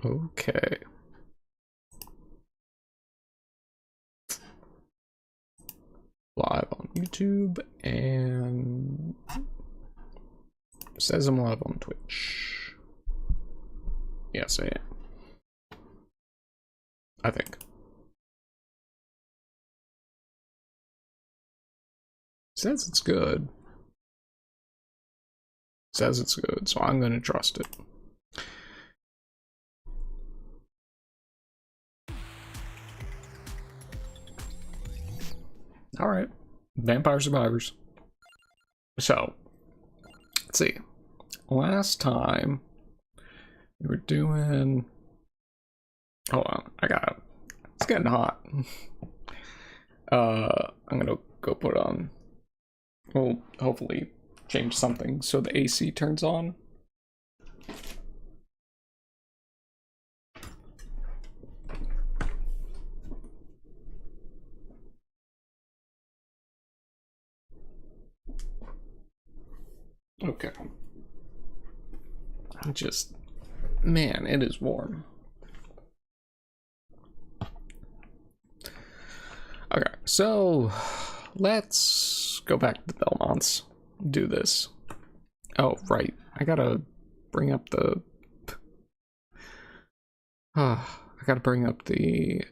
Okay. Live on YouTube and says I'm live on Twitch. Yes, I am. I think. Says it's good. Says it's good, so I'm gonna trust it. Alright. Vampire Survivors. So, let's see. Last time we were doing... Hold on, it's getting hot. I'm gonna go put on... We'll hopefully change something so the AC turns on. Okay. Man, it is warm. Okay, so let's go back to the Belmonts. Do this. Oh, right. I gotta bring up the... I gotta bring up the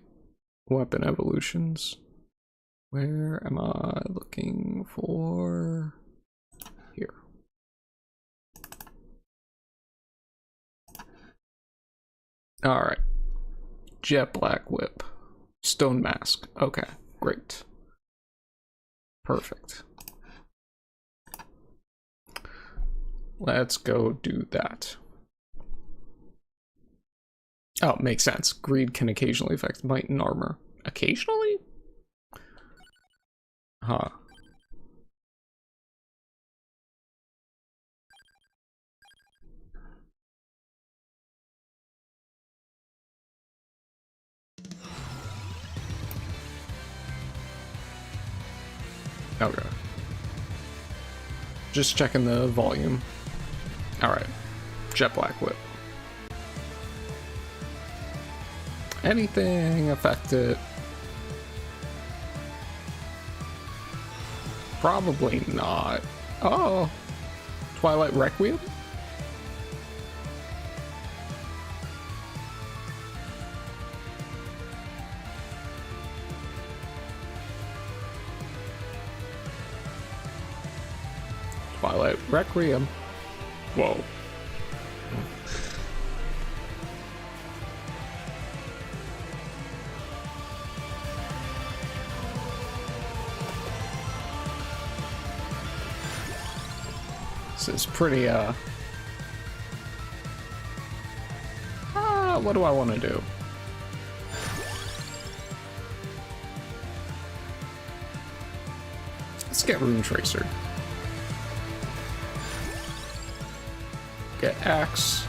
weapon evolutions. Where am I looking for? Here. Alright. Jet Black Whip. Stone Mask. Okay, great. Perfect. Let's go do that. Oh, makes sense. Greed can occasionally affect might and armor. Occasionally? Huh. Okay. Just checking the volume. Alright. Jet Black Whip. Anything affect it? Probably not. Oh. Twilight Requiem? Twilight Requiem. Whoa. This is pretty, what do I want to do? Let's get Rune Tracer. Get Axe.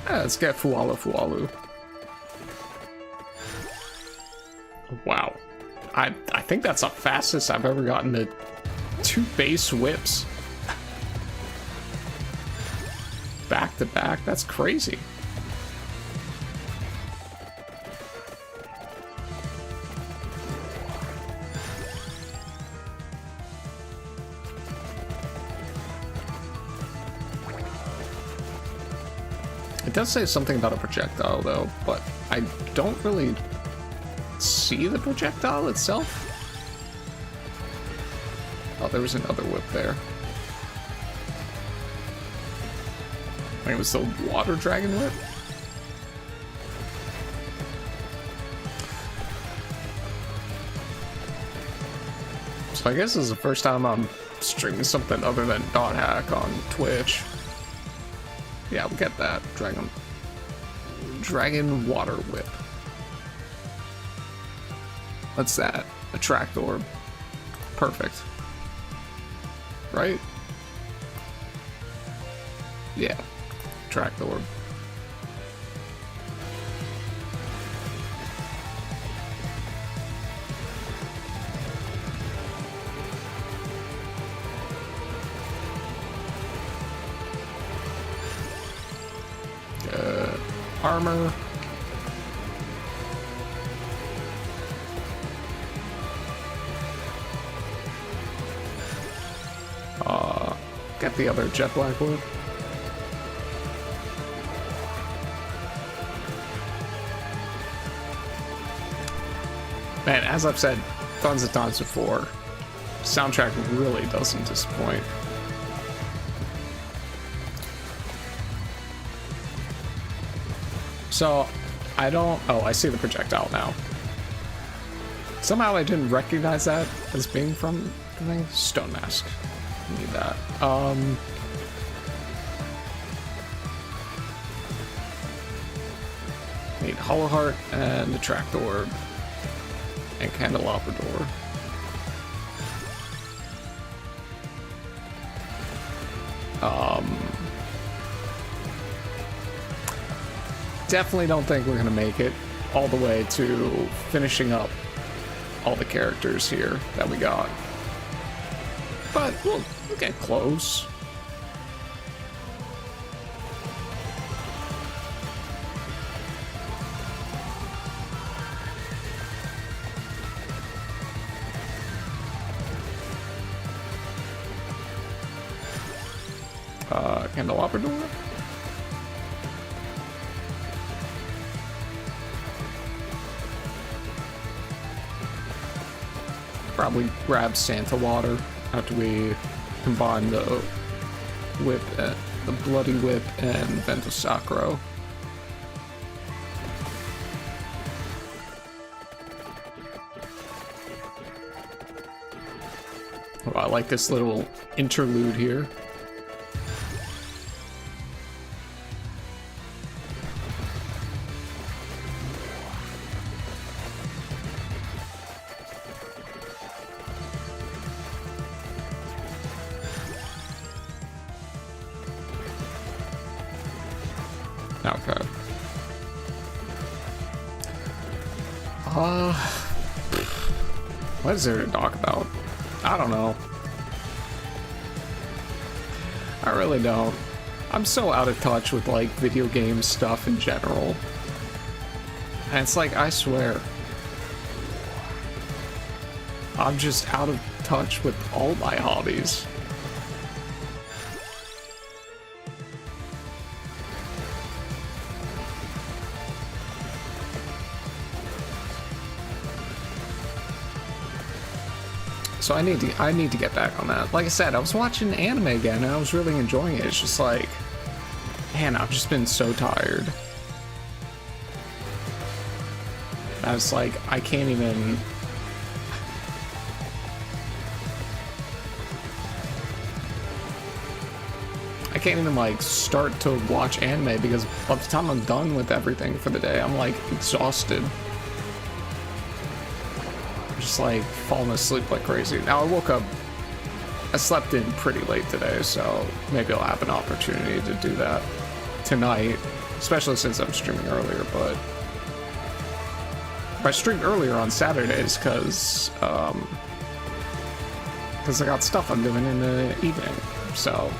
Let's get Fualu. Wow. I think that's the fastest I've ever gotten to 2 base whips. Back to back, that's crazy. It does say something about a projectile though, but I don't really see the projectile itself. Oh, there was another whip there. I think it was the water dragon whip. So I guess this is the first time I'm streaming something other than Dot Hack on Twitch. Yeah, we'll get that. Dragon Water Whip. What's that? Attract Orb. Perfect. Right? Yeah. Attract Orb. armor. Get the other jet black wood. Man, as I've said tons of times before, soundtrack really doesn't disappoint. So, I don't... Oh, I see the projectile now. Somehow I didn't recognize that as being from the thing. Stone mask. Need that. Need Hollow Heart and the Tracked Orb. And Candelabra Door. Definitely don't think we're gonna make it all the way to finishing up all the characters here that we got. But we'll get close. Candelabra Door? Probably grab Santa Water after we combine the whip, the Bloody Whip, and Vento Sacro. Oh, I like this little interlude here. Okay. What is there to talk about? I don't know. I really don't. I'm so out of touch with, like, video game stuff in general. And it's like, I swear, I'm just out of touch with all my hobbies. So I need to get back on that. Like I said, I was watching anime again and I was really enjoying it. It's just like, man, I've just been so tired. I was like, I can't even... like start to watch anime because by the time I'm done with everything for the day, I'm like exhausted. Just like falling asleep like crazy. Now I slept in pretty late today, so maybe I'll have an opportunity to do that tonight, especially since I'm streaming earlier. But I streamed earlier on Saturdays because I got stuff I'm doing in the evening, so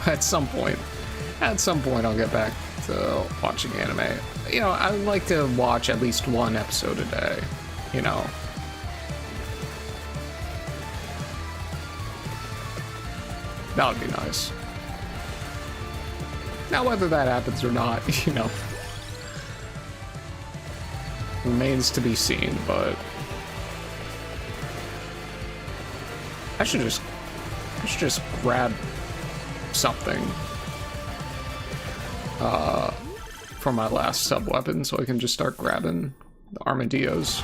At some point I'll get back to watching anime. You know, I would like to watch at least one episode a day, you know. That would be nice. Now, whether that happens or not, you know, remains to be seen, but I should just grab something for my last sub-weapon so I can just start grabbing the armadillos.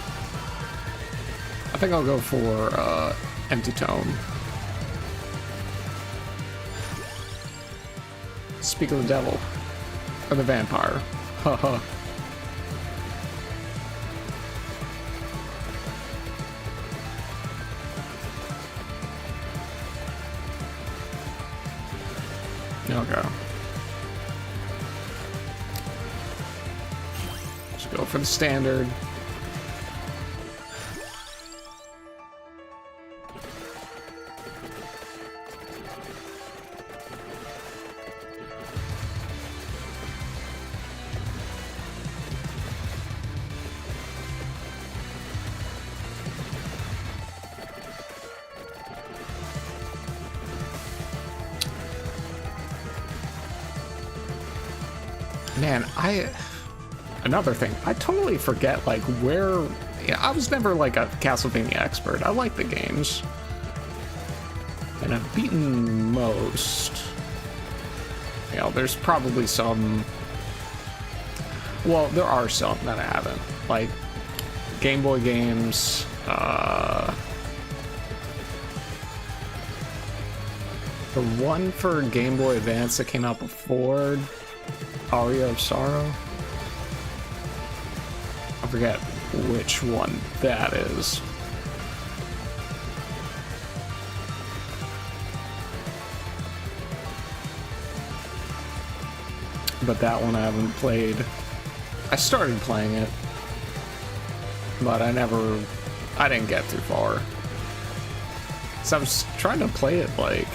I think I'll go for Empty Tome. Speak of the devil. Or the vampire. Haha. Okay. go for the standard. Man, another thing, I totally forget, like, where... Yeah, I was never, like, a Castlevania expert. I like the games. And I've beaten most. You know, there's probably some... Well, there are some that I haven't. Like, Game Boy games, the one for Game Boy Advance that came out before Aria of Sorrow. I forget which one that is. But that one I haven't played. I started playing it, but I didn't get too far. So I was trying to play it like...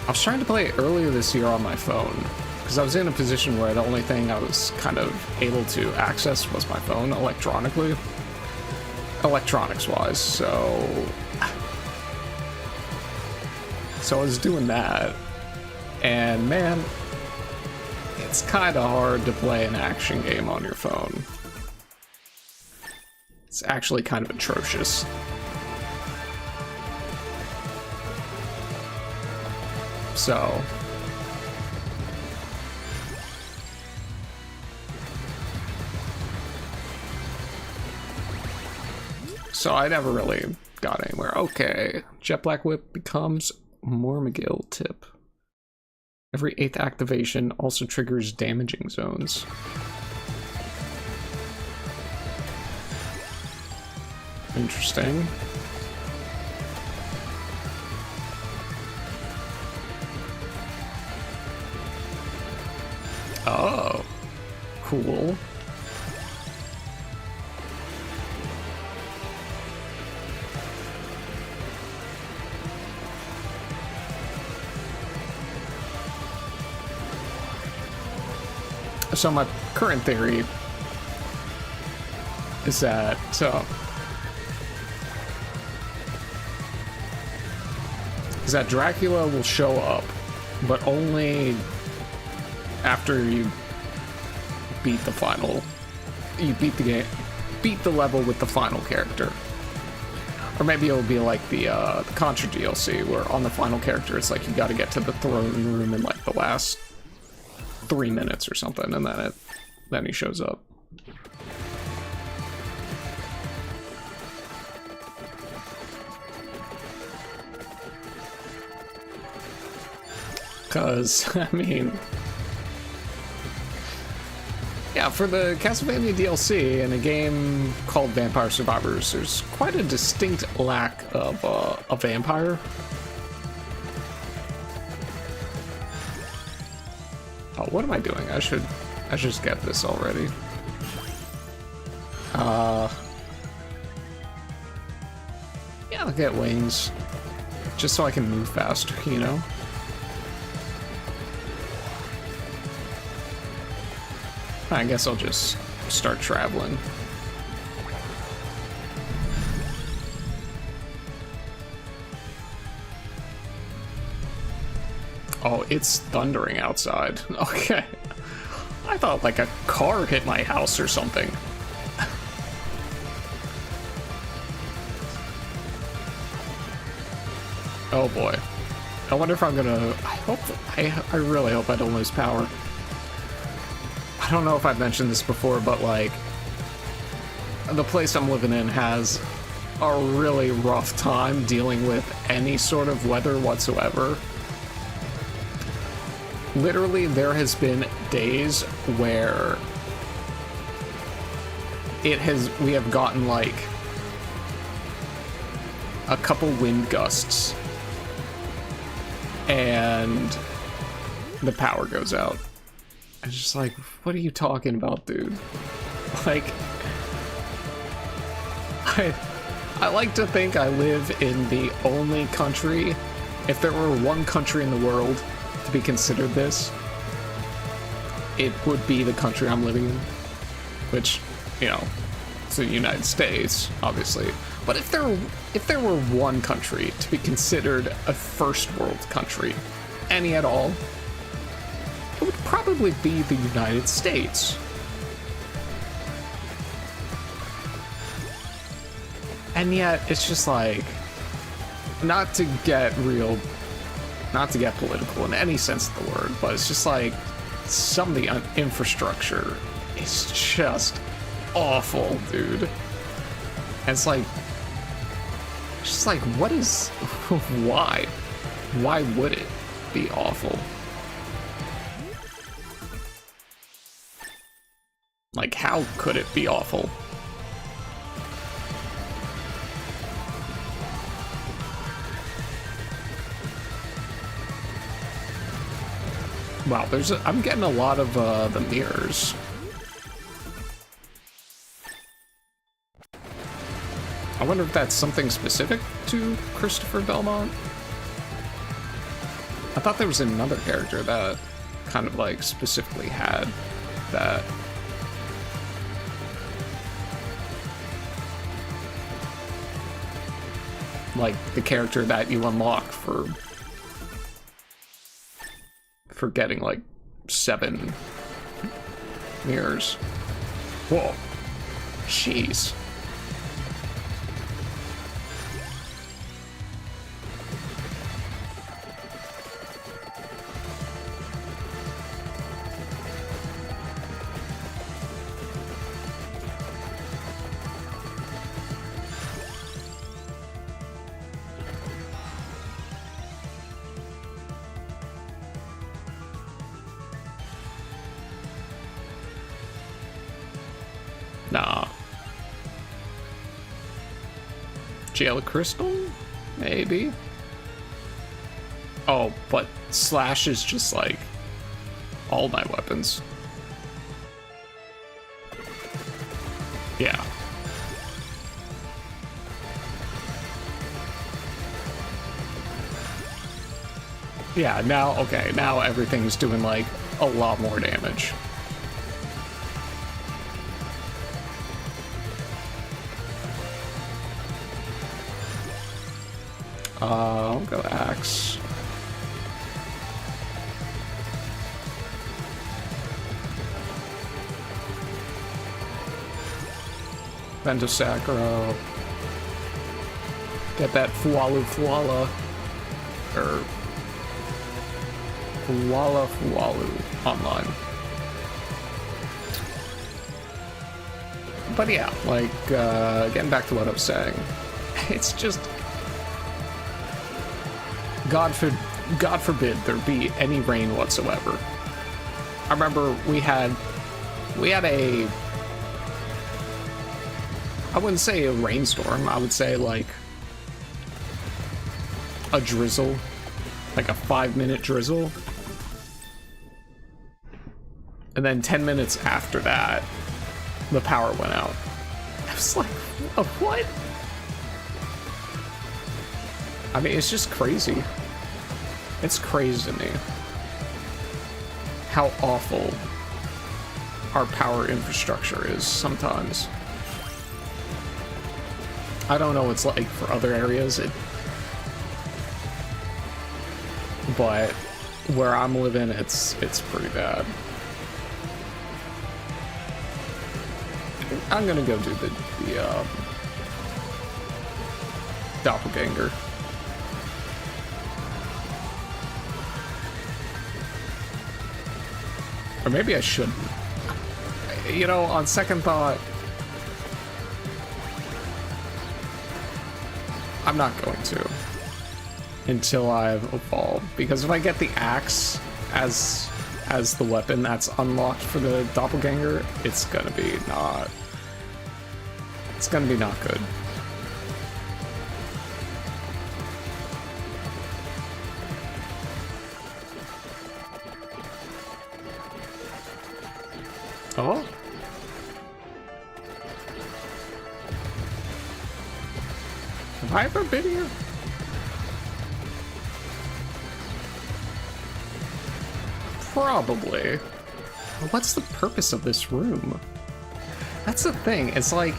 I was trying to play it earlier this year on my phone, because I was in a position where the only thing I was kind of able to access was my phone electronically. Electronics-wise, so I was doing that, and man, it's kind of hard to play an action game on your phone. It's actually kind of atrocious. So I never really got anywhere. Okay, Jet Black Whip becomes Mormagil tip. Every 8th activation also triggers damaging zones. Interesting. Oh, cool. So my current theory is that Dracula will show up, but only after you beat the level with the final character. Or maybe it'll be like the Contra DLC, where on the final character it's like you gotta get to the throne room in like the last 3 minutes or something, and then he shows up. Because, I mean... Yeah, for the Castlevania DLC in a game called Vampire Survivors, there's quite a distinct lack of a vampire. Oh, what am I doing? I should just get this already. Yeah, I'll get wings. Just so I can move faster, you know? I guess I'll just start traveling. Oh, it's thundering outside. Okay. I thought like a car hit my house or something. Oh boy. I wonder if I'm gonna... I really hope I don't lose power. I don't know if I've mentioned this before, but like... the place I'm living in has a really rough time dealing with any sort of weather whatsoever. Literally, there has been days where we have gotten like a couple wind gusts and the power goes out. I'm just like, what are you talking about, dude? Like, I like to think I live in the only country, if there were one country in the world to be considered this, it would be the country I'm living in, which, you know, it's the United States, obviously. But if there were one country to be considered a first world country, any at all, it would probably be the United States. And yet, it's just like, not to get political in any sense of the word, but it's just like, some of the infrastructure is just awful, dude. And it's like, just like, what is, why? Why would it be awful? Like, how could it be awful? Wow, I'm getting a lot of the mirrors. I wonder if that's something specific to Christopher Belmont. I thought there was another character that kind of like specifically had that. Like the character that you unlock for getting like 7 mirrors. Whoa. Jeez. Nah. Jail Crystal? Maybe. Oh, but Slash is just like all my weapons. Yeah. Yeah, now, okay, now everything's doing like a lot more damage. I'll go axe. Pentasacro. Get that Fualu, or Fualu online. But yeah, like, getting back to what I was saying, it's just, God forbid there be any rain whatsoever. I remember we had a, I wouldn't say a rainstorm, I would say like a drizzle, like a 5-minute drizzle. And then 10 minutes after that, the power went out. I was like, what? I mean, it's just crazy. It's crazy to me how awful our power infrastructure is sometimes. I don't know what it's like for other areas, but where I'm living, it's pretty bad. I'm gonna go do the doppelganger. Or maybe I shouldn't. You know, on second thought, I'm not going to until I've evolved, because if I get the axe as the weapon that's unlocked for the doppelganger, it's gonna be not good. Oh? Have I ever been here? Probably. What's the purpose of this room? That's the thing. It's like,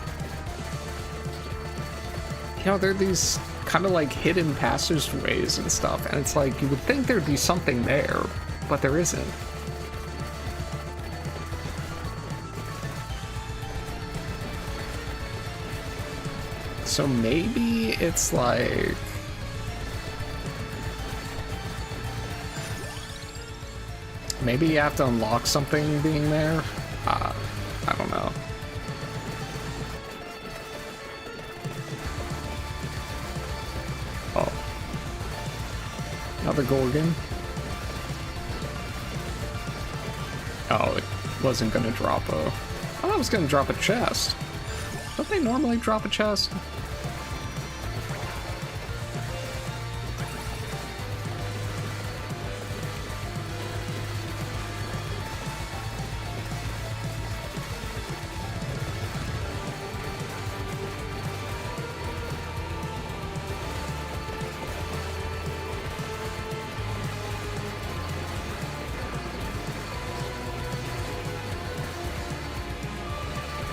you know, there are these kind of like hidden passageways and stuff, and it's like you would think there'd be something there, but there isn't. So maybe it's like, maybe you have to unlock something being there? I don't know. Oh. Another Gorgon? Oh, it wasn't gonna drop a... I thought it was gonna drop a chest. Don't they normally drop a chest?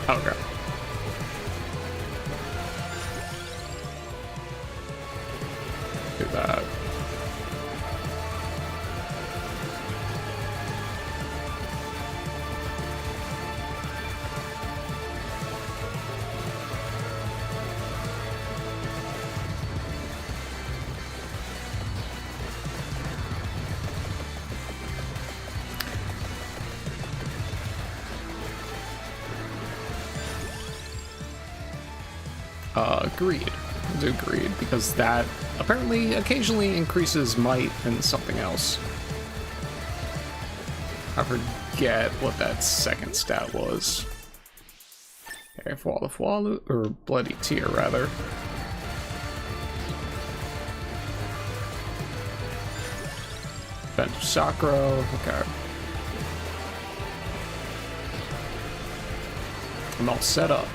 Okay. Do that. Greed. We'll do greed, because that apparently occasionally increases might and something else. I forget what that second stat was. Okay, Fwalu, or Bloody Tear, rather. Bench Sacro, okay. I'm all set up.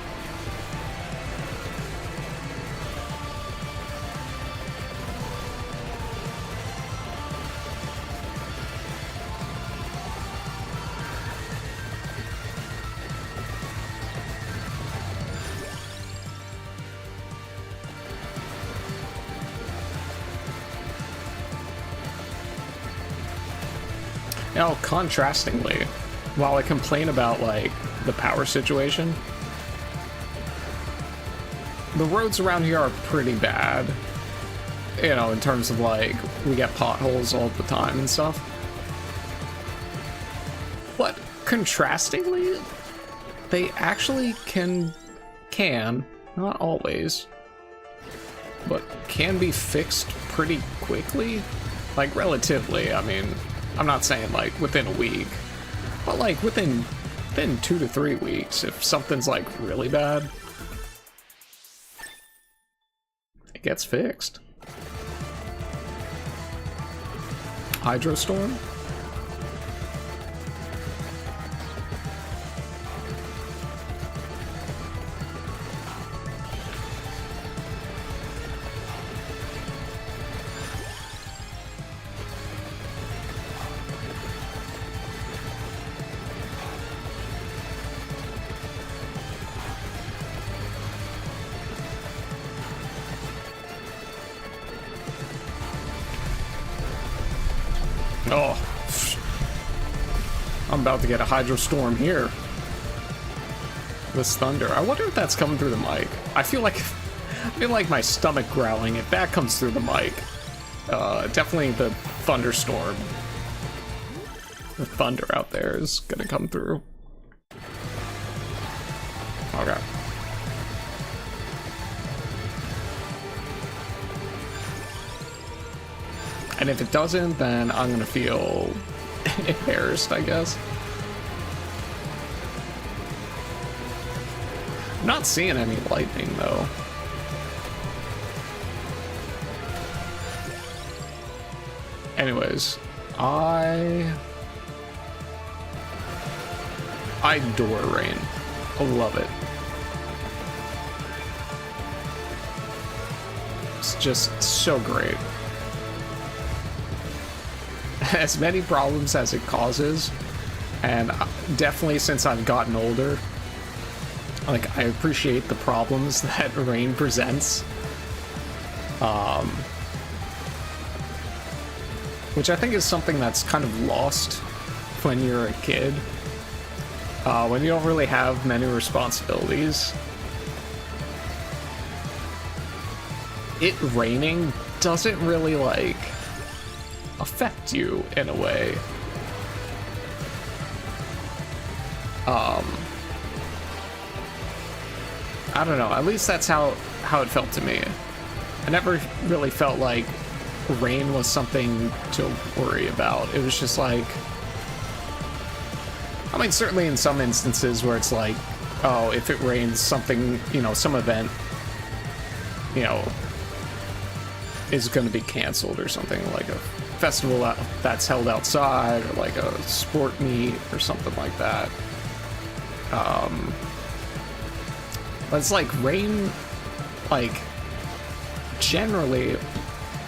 Now, contrastingly, while I complain about, like, the power situation, the roads around here are pretty bad. You know, in terms of, like, we get potholes all the time and stuff. But, contrastingly, they actually can, not always, but can be fixed pretty quickly. Like, relatively, I mean... I'm not saying, like, within a week, but, like, within 2 to 3 weeks, if something's, like, really bad, it gets fixed. Hydrostorm? Oh, I'm about to get a hydrostorm here. This thunder. I wonder if that's coming through the mic. I feel like my stomach growling. If that comes through the mic, definitely the thunderstorm. The thunder out there is gonna come through. Okay. And if it doesn't, then I'm gonna feel embarrassed, I guess. I'm not seeing any lightning, though. Anyways, I adore rain. I love it. It's just so great. As many problems as it causes, and definitely since I've gotten older, like, I appreciate the problems that rain presents. Which I think is something that's kind of lost when you're a kid. When you don't really have many responsibilities. It raining doesn't really, like, affect you in a way. I don't know, at least that's how it felt to me. I never really felt like rain was something to worry about. It was just like, I mean, certainly in some instances where it's like, oh, if it rains, something, you know, some event, you know, is going to be canceled or something, like a festival that's held outside, or like a sport meet or something like that. But it's like rain, like, generally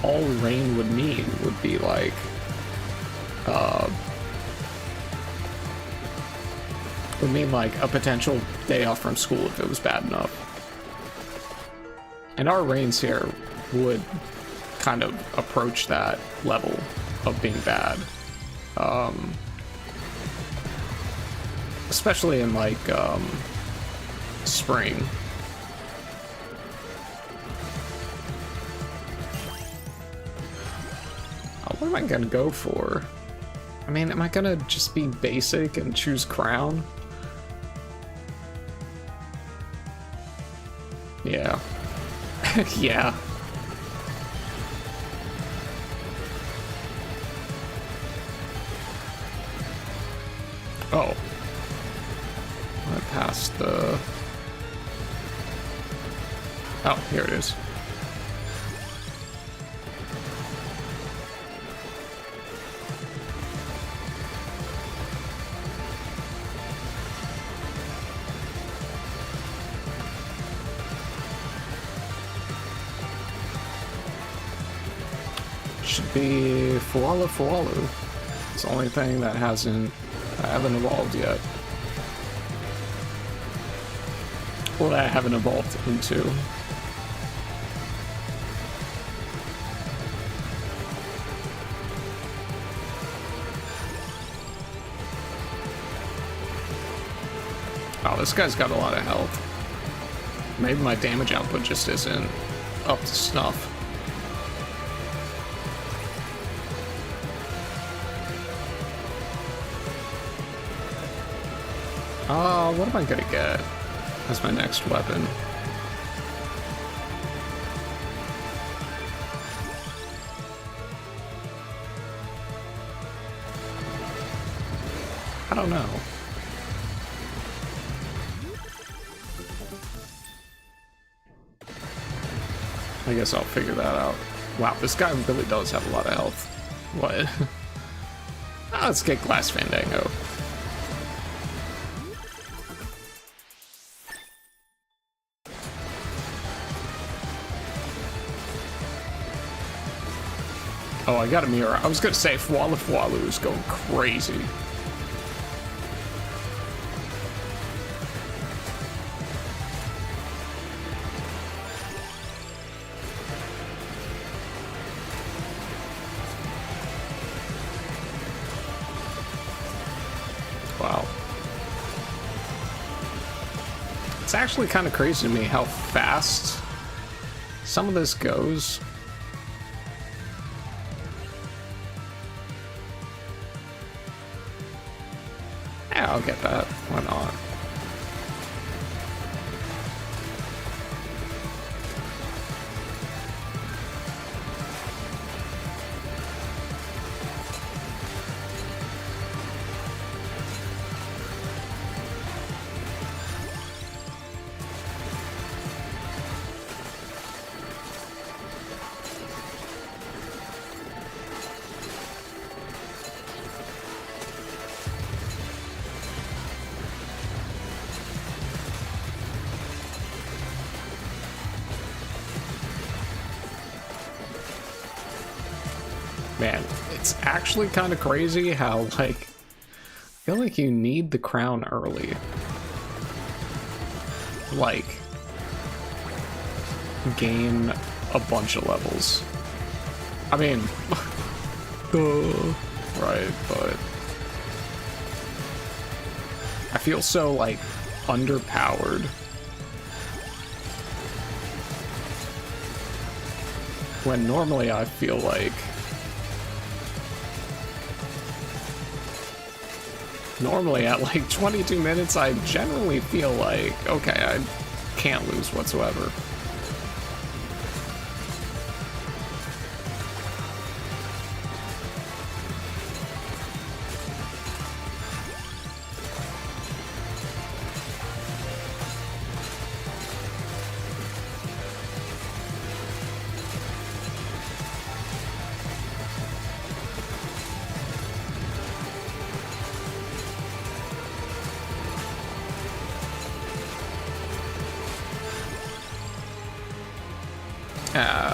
all rain would mean would be like, would mean like a potential day off from school if it was bad enough. And our rains here would kind of approach that level of being bad. Especially in like spring. What am I gonna go for? I mean, am I gonna just be basic and choose crown? Yeah. Yeah. Oh. I passed the... Oh, here it is. Should be Fualu. It's the only thing that I haven't evolved yet. Or that I haven't evolved into. Oh, this guy's got a lot of health. Maybe my damage output just isn't up to snuff. What am I gonna get as my next weapon? I don't know. I guess I'll figure that out. Wow, this guy really does have a lot of health. What? Oh, let's get Glass Fandango. Oh, I got a mirror. I was gonna say Fualu is going crazy. Wow. It's actually kind of crazy to me how fast some of this goes. Yeah, I'll get that. Why not? Man, it's actually kind of crazy how, like, I feel like you need the crown early. Like, gain a bunch of levels. I mean, right, but I feel so, like, underpowered when normally I feel like at like 22 minutes I generally feel like, okay, I can't lose whatsoever.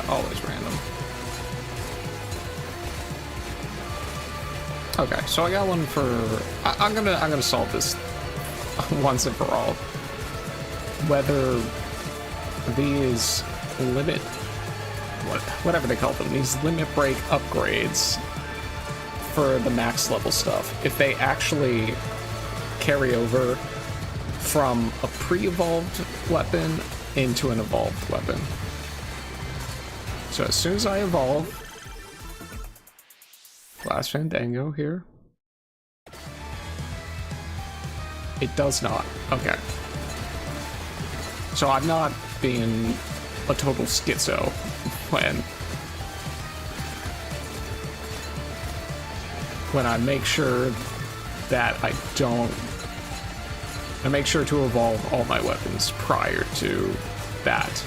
Always random. Okay, so I got one for. I'm gonna solve this once and for all. Whether these limit, whatever they call them, these limit break upgrades for the max level stuff, if they actually carry over from a pre-evolved weapon into an evolved weapon. So as soon as I evolve, Last Fandango here, it does not. Okay. So I'm not being a total schizo when I make sure that I make sure to evolve all my weapons prior to that.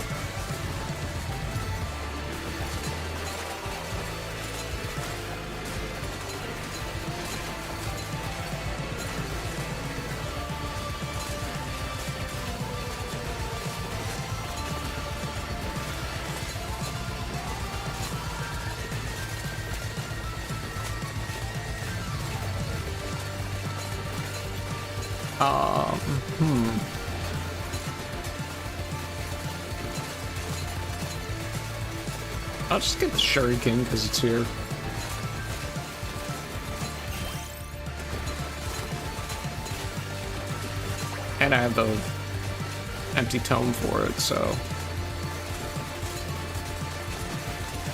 I'll just get the Shuriken because it's here. And I have the empty tome for it, so.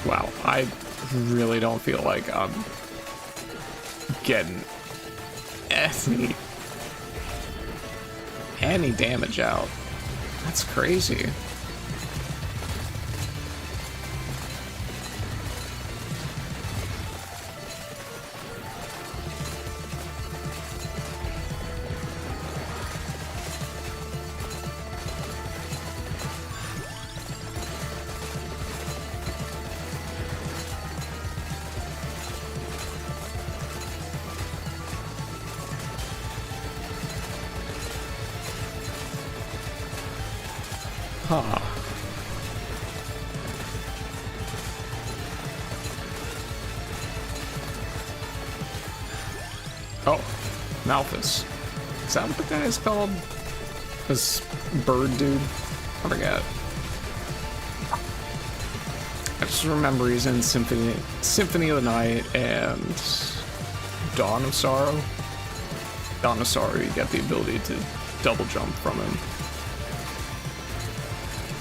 Wow, I really don't feel like I'm getting any damage out. That's crazy. Huh. Oh, Malphus. Is that what the guy is called? This bird dude? I forget. I just remember he's in Symphony of the Night and Dawn of Sorrow. Dawn of Sorrow, you get the ability to double jump from him.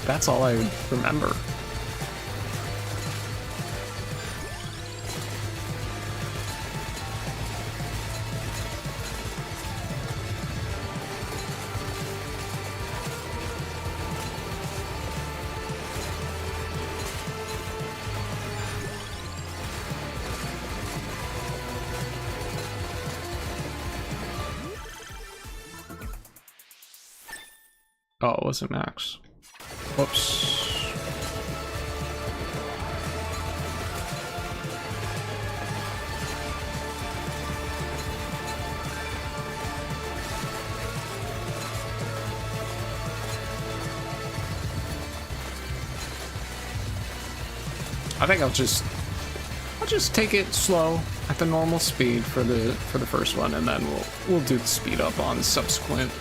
That's all I remember. Oh, it wasn't Max. Whoops. I think I'll I'll just take it slow at the normal speed for the first one, and then we'll do the speed up on subsequent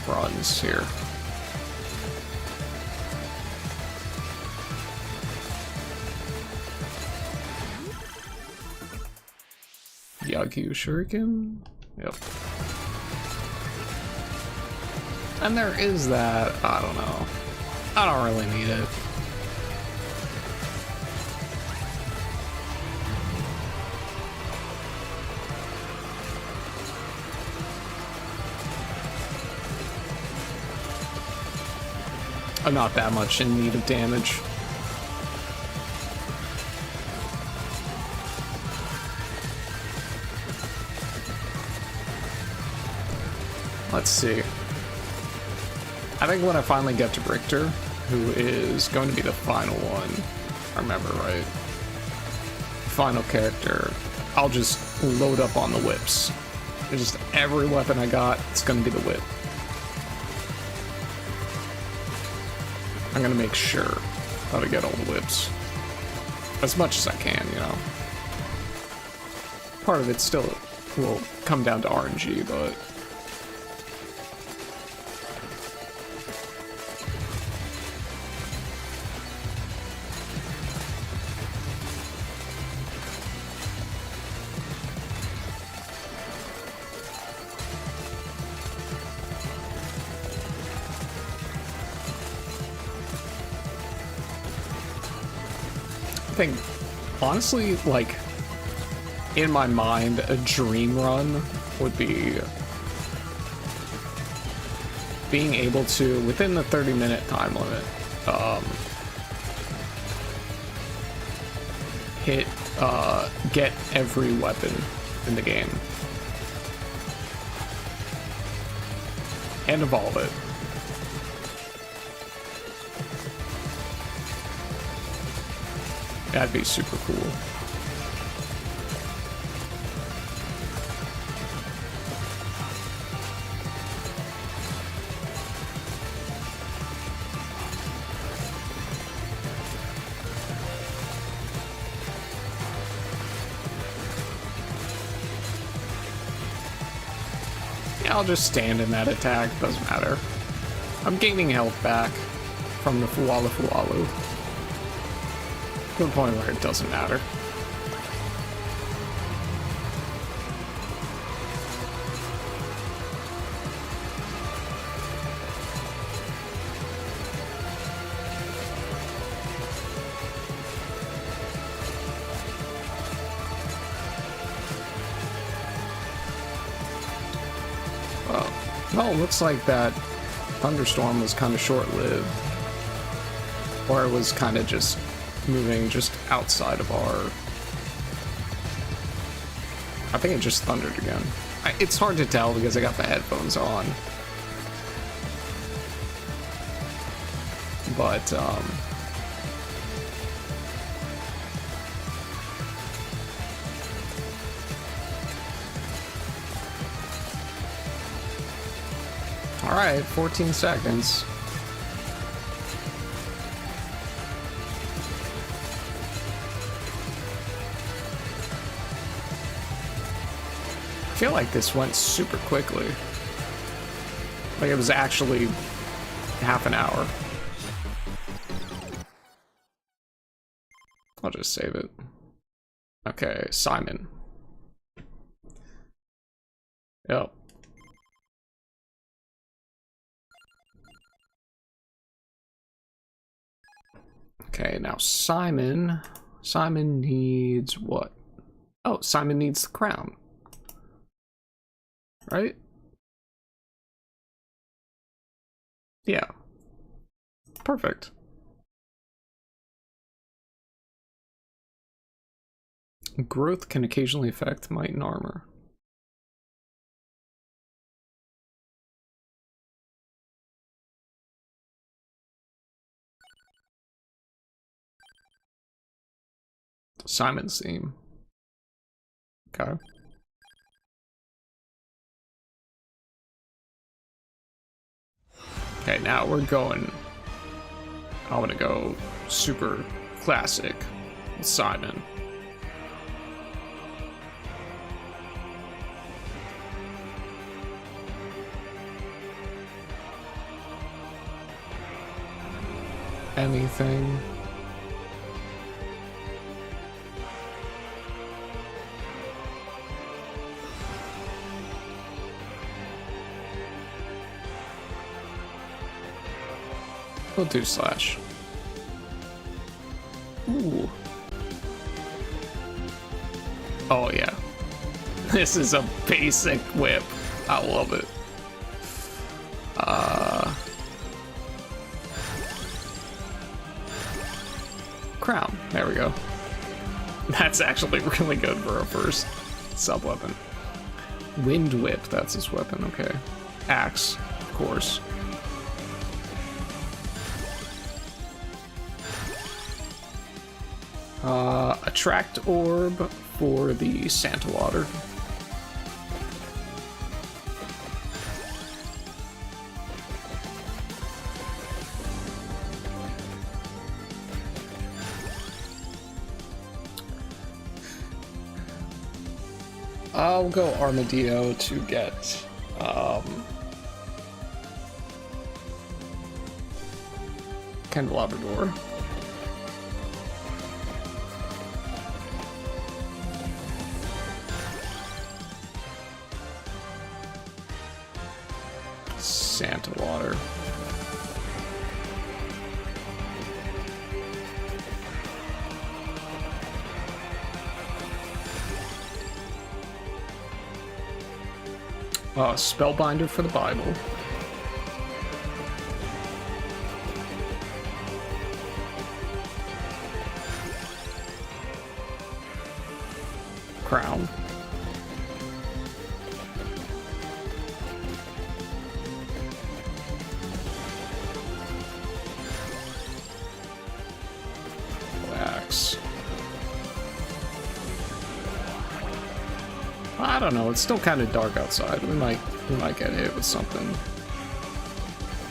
runs here. Yagyu Shuriken? Yep. And there is that, I don't know. I don't really need it. I'm not that much in need of damage. Let's see. I think when I finally get to Richter, who is going to be the final one, I remember right, final character, I'll just load up on the whips. Just every weapon I got, it's going to be the whip. I'm going to make sure that I get all the whips. As much as I can, you know. Part of it still will come down to RNG, but... I think, honestly, like, in my mind, a dream run would be being able to, within the 30-minute time limit, get every weapon in the game. And evolve it. That'd be super cool. Yeah, I'll just stand in that attack, doesn't matter. I'm gaining health back from the Fuwalu. To the point where it doesn't matter. Well, it looks like that thunderstorm was kind of short-lived. Or it was kind of just moving just outside of our... I think it just thundered again. It's hard to tell because I got the headphones on. But, alright, 14 seconds. I feel like this went super quickly. Like it was actually half an hour. I'll just save it. Okay, Simon. Yep. Okay, now Simon. Simon needs what? Oh, Simon needs the crown. Right? Yeah. Perfect. Growth can occasionally affect might and armor. Simon's theme. Okay. Okay, now we're going. I want to go super classic Simon. Anything? We'll do slash. Ooh. Oh yeah. This is a basic whip. I love it. Crown. There we go. That's actually really good for a first sub-weapon. Wind whip, that's his weapon, okay. Axe, of course. Attract orb for the Santa water. I'll go Armadillo to get Candelabra Door. Santa water. Spellbinder for the Bible. Crown. Axe. I don't know, it's still kind of dark outside. We might get hit with something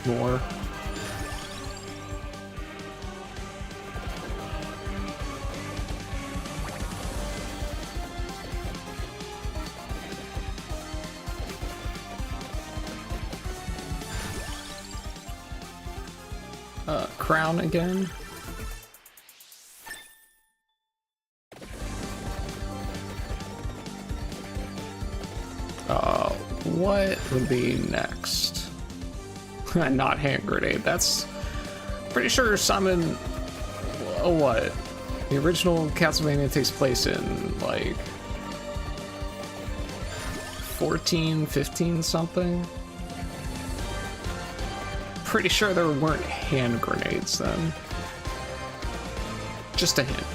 more. Crown again. What would be next? Not hand grenade. That's pretty sure Simon. Oh, what? The original Castlevania takes place in like 14, 15 something. Pretty sure there weren't hand grenades then. Just a hint.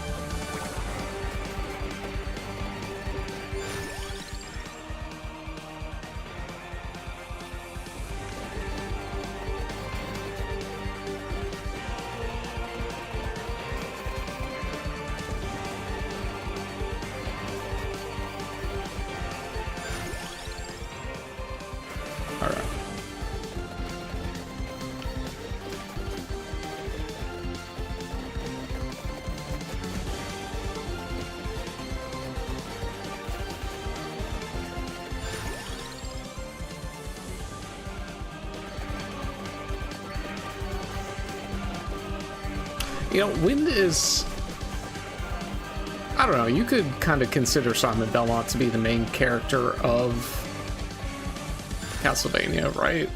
You know, Wind is... I don't know, you could kind of consider Simon Belmont to be the main character of Castlevania, right?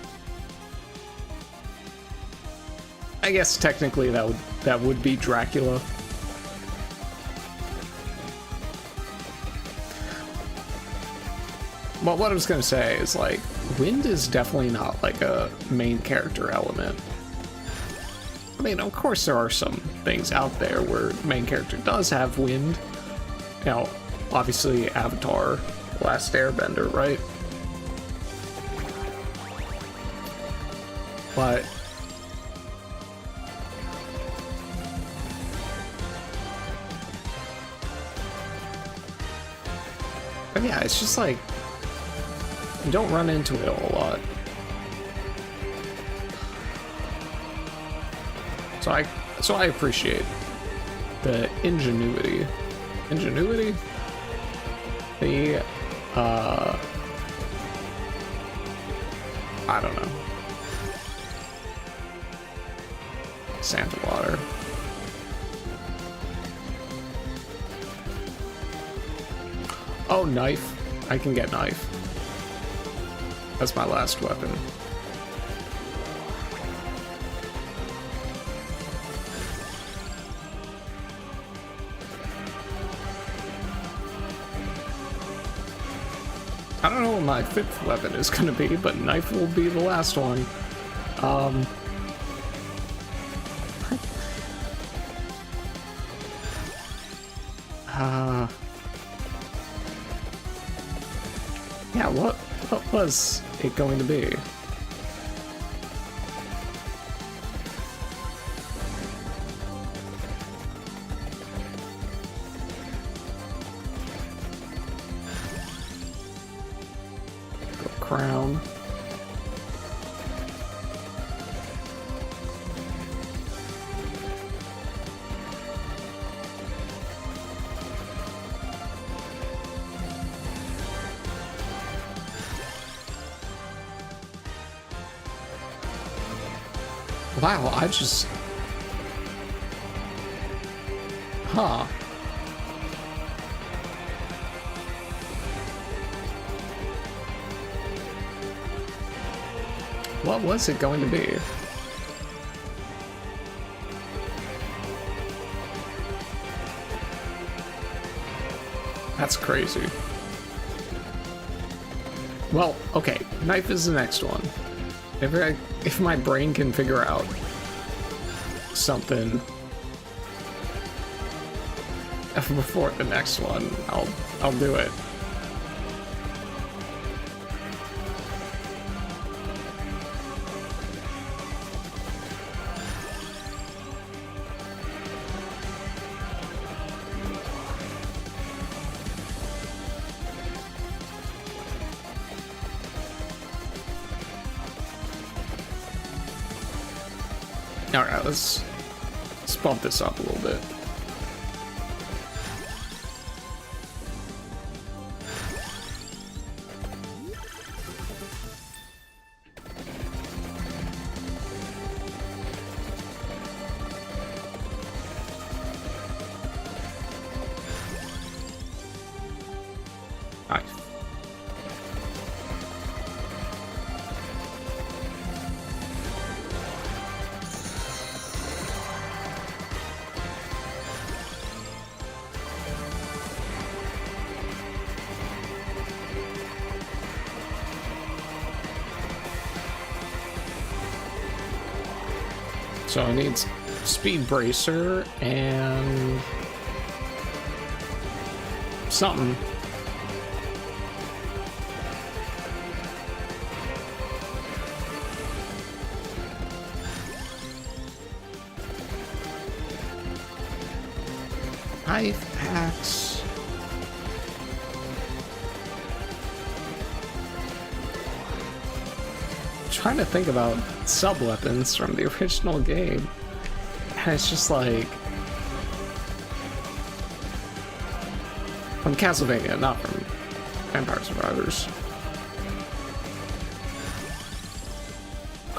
I guess technically that would be Dracula. But what I was gonna say is, like, Wind is definitely not like a main character element. I mean, of course there are some things out there where the main character does have wind. You know, obviously Avatar, Last Airbender, right? But yeah, it's just like you don't run into it a whole lot. So I appreciate the ingenuity. Ingenuity? The, I don't know. Santa water. Oh, knife. I can get knife. That's my last weapon. I don't know what my 5th weapon is gonna be, but knife will be the last one. Yeah, what was it going to be? Crown. Wow, I just... Huh. What was it going to be? That's crazy. Well, okay, knife is the next one. If my brain can figure out something before the next one, I'll do it. Alright, let's bump this up a little bit. Nice. So I need speed bracer and something. Knife, axe. Trying to think about sub-weapons from the original game, and it's just like from Castlevania, not from Vampire Survivors.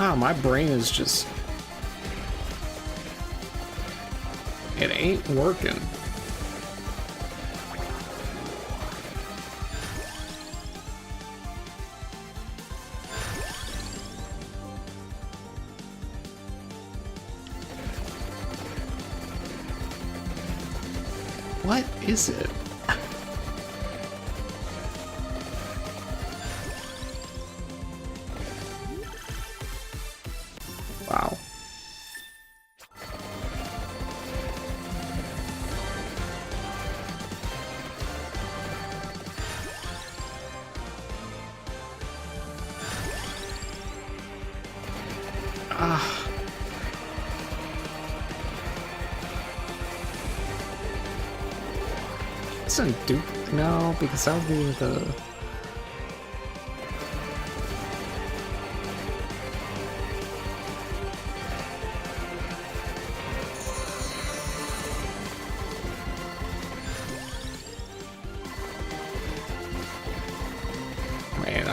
Wow, my brain is just, it ain't working. What is it? Wow. Ah. Doesn't do no, because that would be the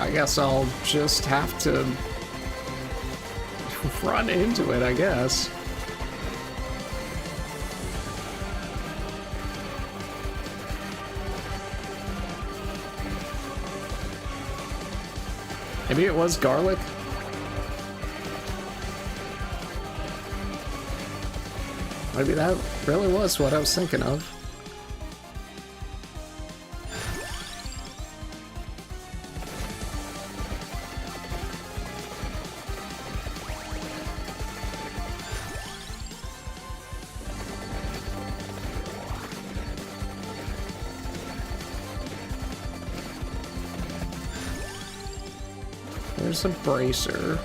I guess I'll just have to run into it, I guess. Maybe it was garlic? Maybe that really was what I was thinking of. There's a bracer.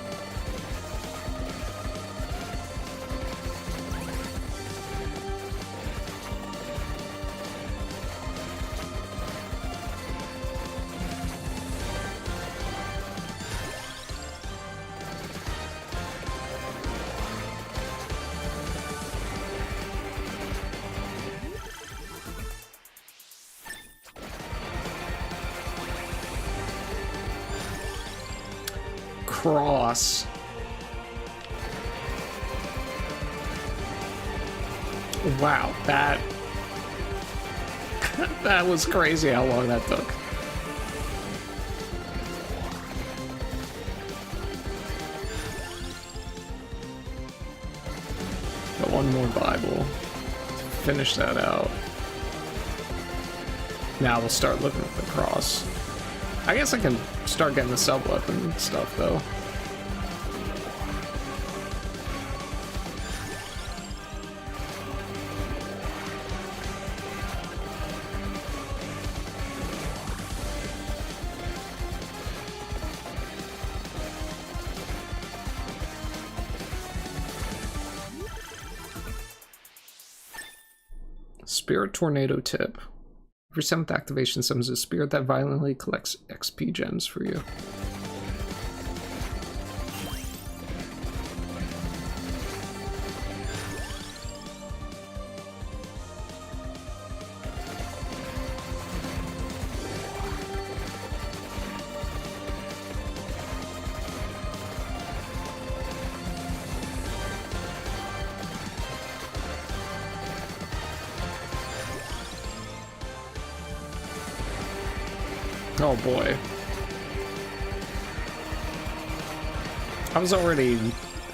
Cross. Wow, that that was crazy how long that took. Got one more Bible. Finish that out. Now we'll start looking at the cross. I guess I can start getting the sub-weapon stuff, though. Spirit Tornado Tip. Every 7th activation summons a spirit that violently collects XP gems for you. Oh boy. I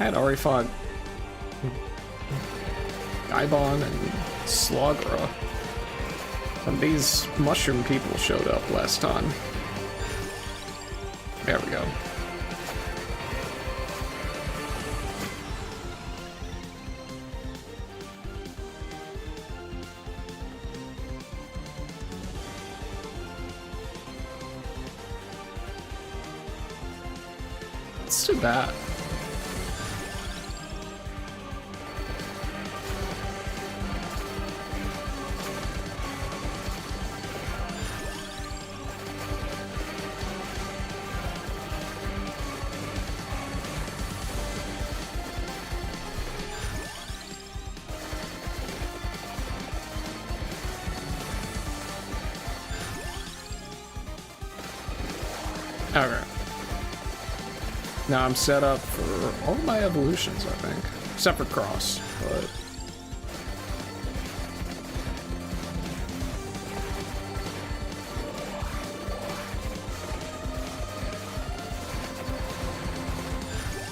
had already fought Gaibon and Slogra. And these mushroom people showed up last time. There we go. Let's do that. Okay. Now I'm set up for all my evolutions, I think. Except for Cross, but...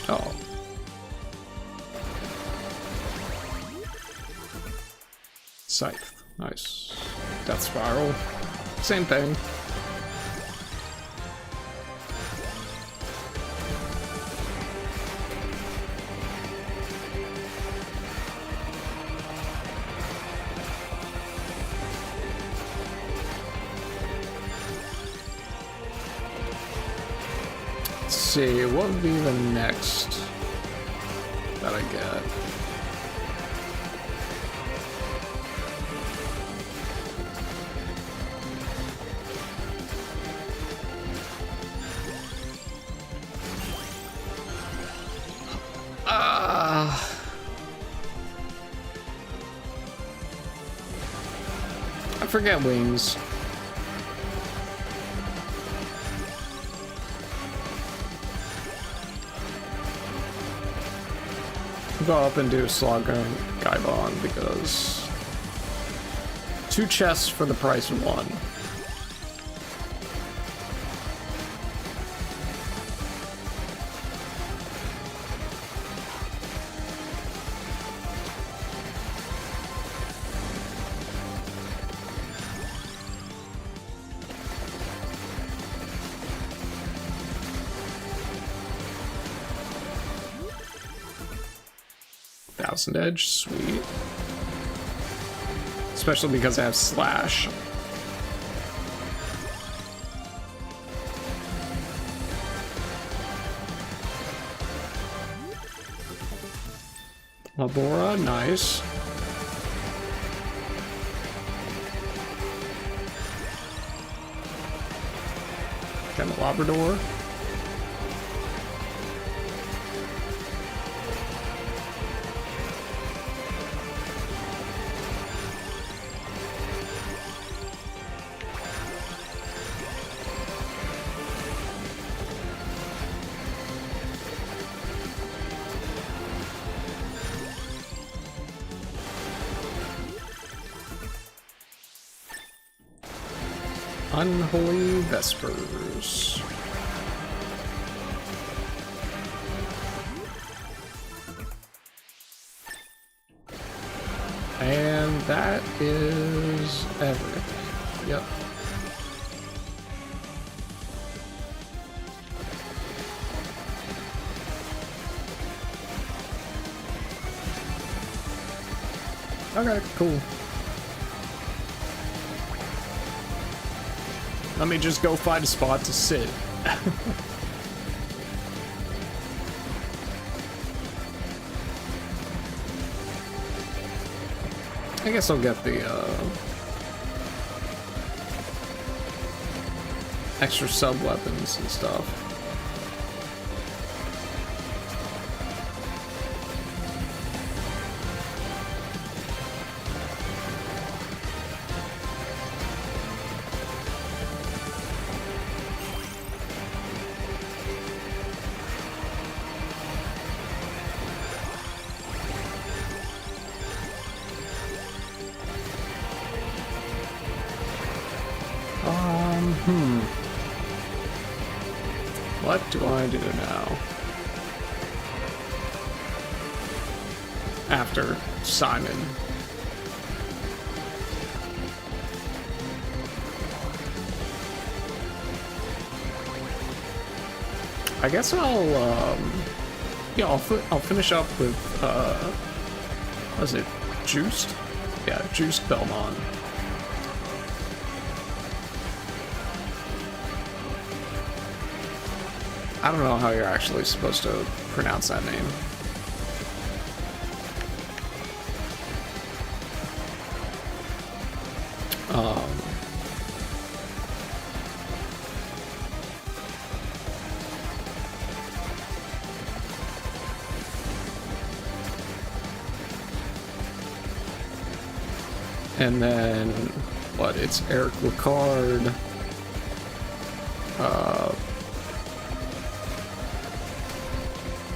Oh. Scythe. Nice. Death Spiral. Same thing. See, what would be the next that I get? I forget wings. Go up and do Slugger Gaibon because 2 chests for the price of 1. Thousand Edge, sweet. Especially because I have Slash. Labora, nice. Got a Labrador. Unholy Vespers. And that is everything. Yep. Okay, cool. Let me just go find a spot to sit. I guess I'll get the extra sub-weapons and stuff. What do I do now? After Simon. I guess I'll, yeah, I'll finish up with, was it Juiced? Yeah, Juiced Belmont. I don't know how you're actually supposed to pronounce that name. And then, what, it's Eric Ricard,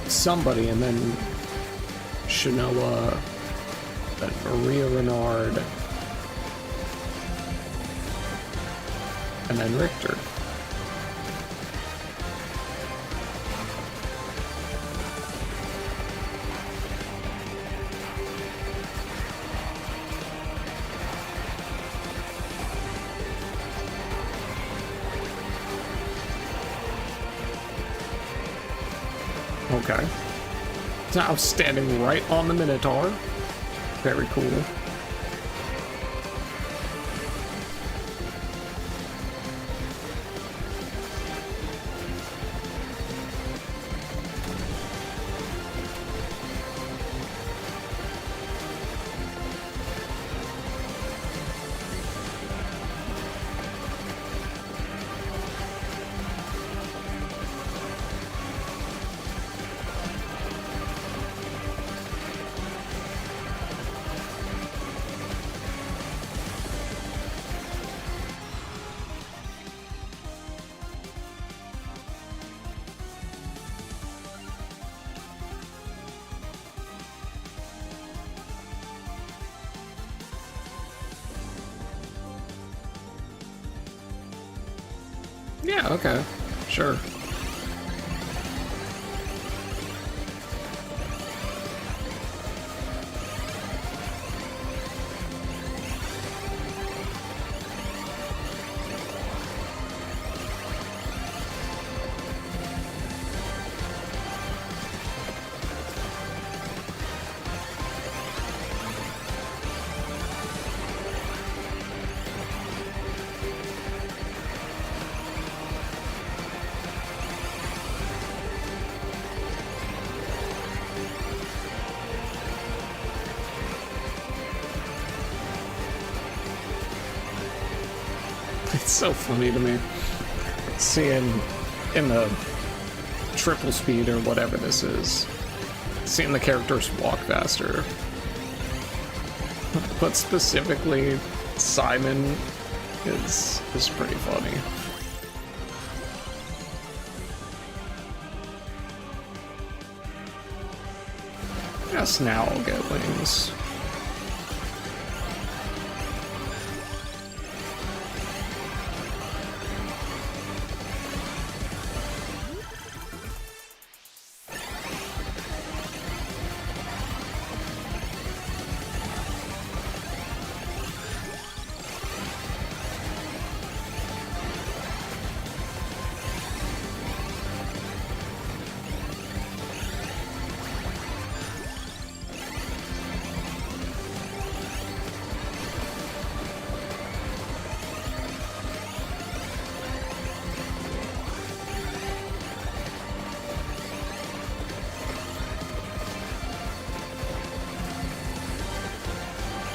somebody, and then Shanoa, then Maria Renard, and then Richter. Okay. Now I'm standing right on the Minotaur. Very cool. Yeah, okay. Sure. It's so funny to me seeing in the triple speed or whatever this is, seeing the characters walk faster. But specifically, Simon is pretty funny. Yes, now I'll get wings.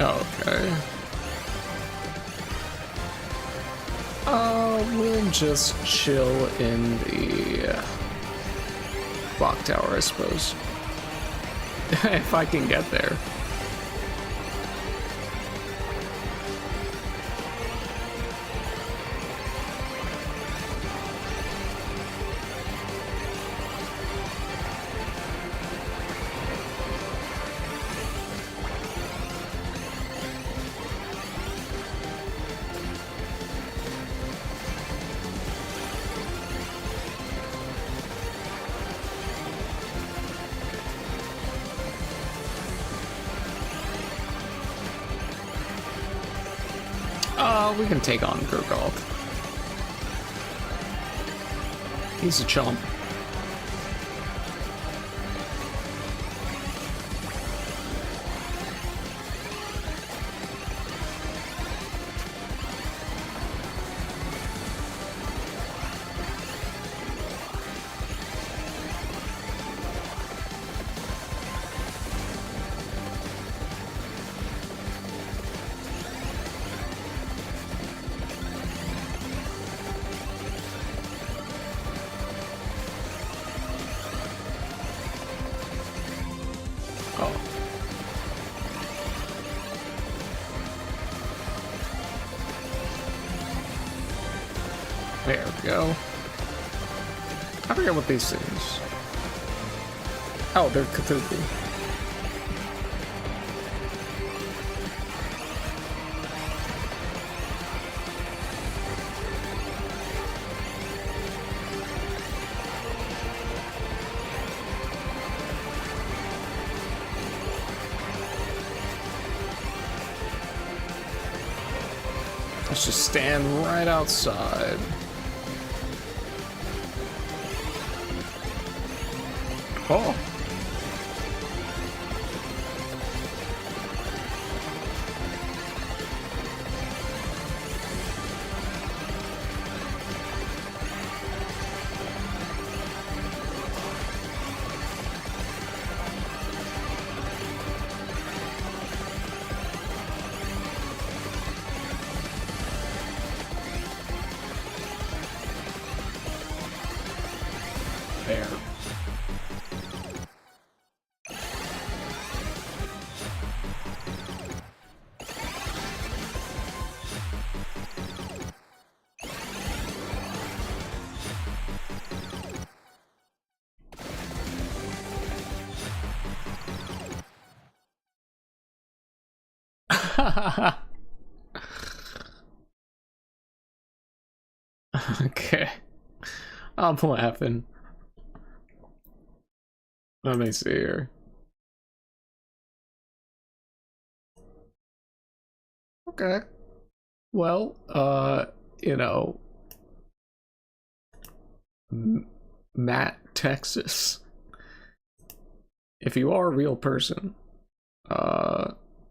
Okay. We'll just chill in the clock tower, I suppose. If I can get there. We can take on Gurgalt. He's a chump. There we go. I forget what these things. Oh, they're Cthulhu. Let's just stand right outside. Oh. There. Okay. I'm laughing. Let me see here. Okay. Well, you know, Matt, Texas. If you are a real person,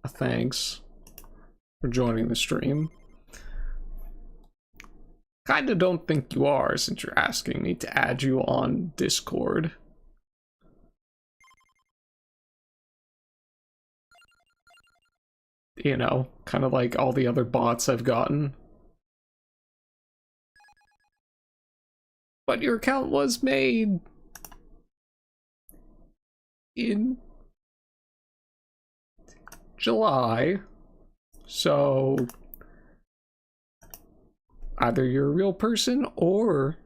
thanks for joining the stream. Kinda don't think you are, since you're asking me to add you on Discord. You know, kind of like all the other bots I've gotten. But your account was made in July, so either you're a real person or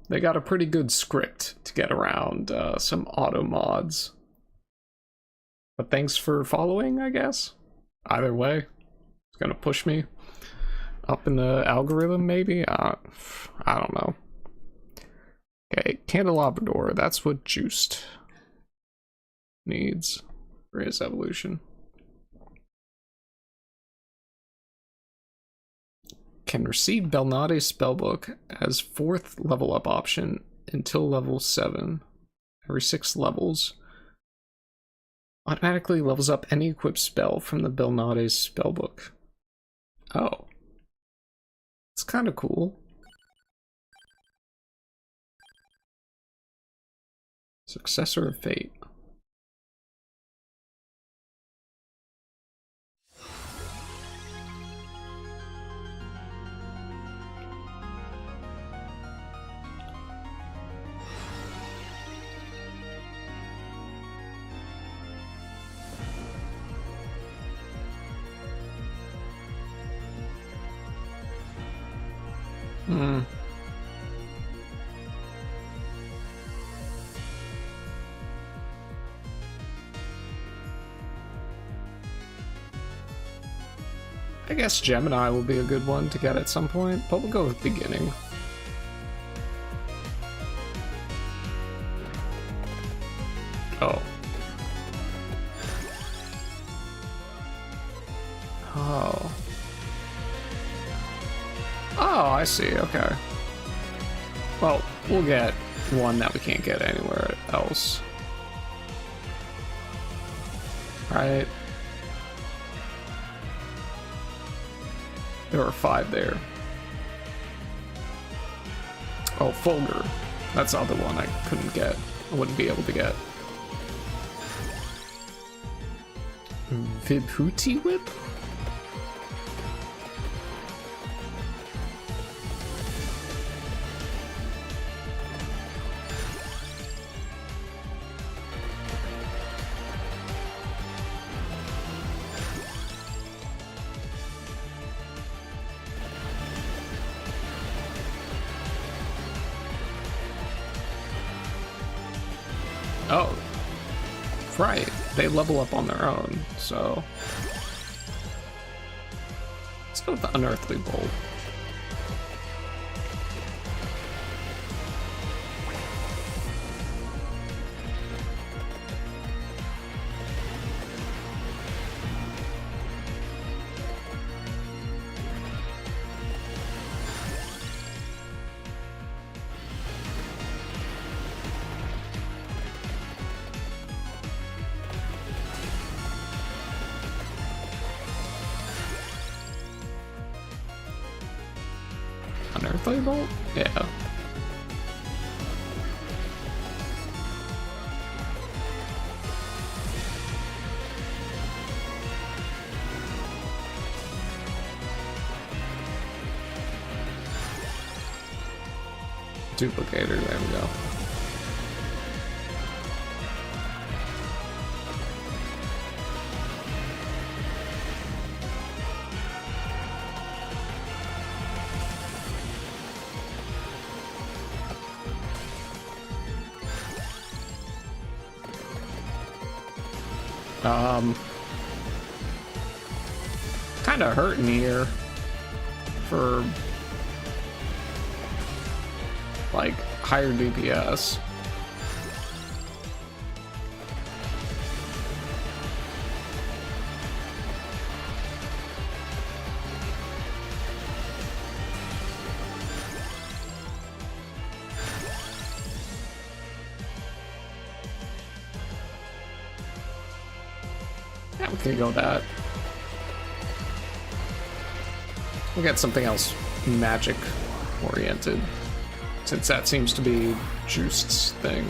they got a pretty good script to get around some auto mods. But thanks for following, I guess. Either way, it's gonna push me up in the algorithm, maybe? I don't know. Okay, Candelabrador, that's what Juiced needs for his evolution. Can receive Belmonts spellbook as 4th level up option until level 7. Every 6 levels. Automatically levels up any equipped spell from the Belmonts spellbook. Oh. It's kind of cool. Successor of Fate. I guess Gemini will be a good one to get at some point, but we'll go with beginning. Oh. Oh. Oh, I see, okay. Well, we'll get one that we can't get anywhere else. Right? There were 5 there. Oh, Fulgur. That's the other one I couldn't get. I wouldn't be able to get. Vibhuti Whip? Oh, right. They level up on their own, so let's go with the Unearthly Bolt. Unearthly Bolt? Yeah. Duplicator, there we go. Kind of hurting here. for like higher DPS. Yeah, we can go with that. We'll get something else magic oriented, since that seems to be Juiced's thing.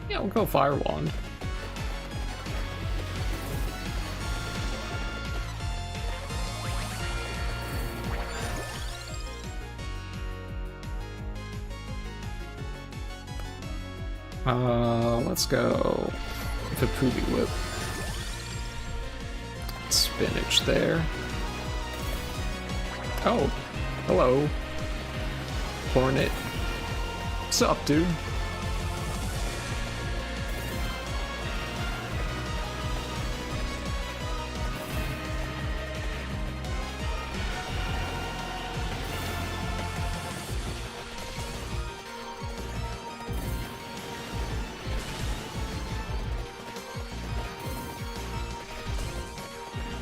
Yeah, we'll go Fire Wand. Let's go the Poopy Whip. Spinach there. Oh, hello. Hornet. What's up, dude?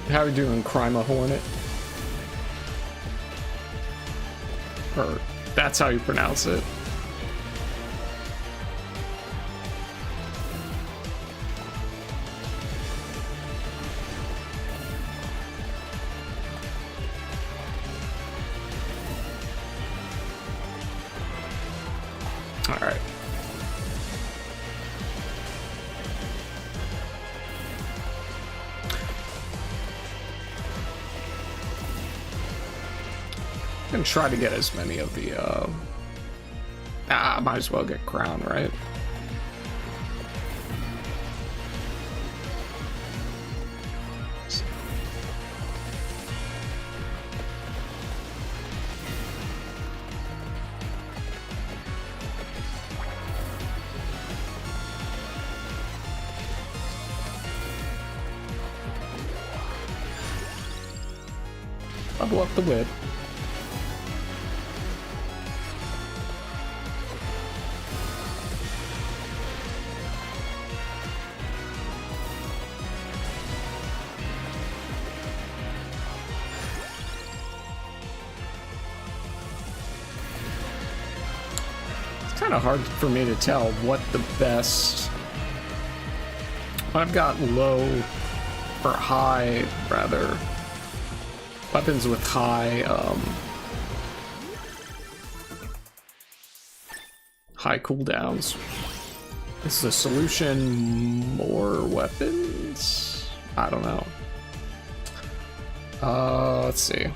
How are you doing, Crima Hornet? Or that's how you pronounce it. All right. And try to get as many of the might as well get Crown, right? Level up the whip. Kind of hard for me to tell what the best. I've got low or high, rather, weapons with high high cooldowns. Is the solution more weapons? I don't know. Let's see.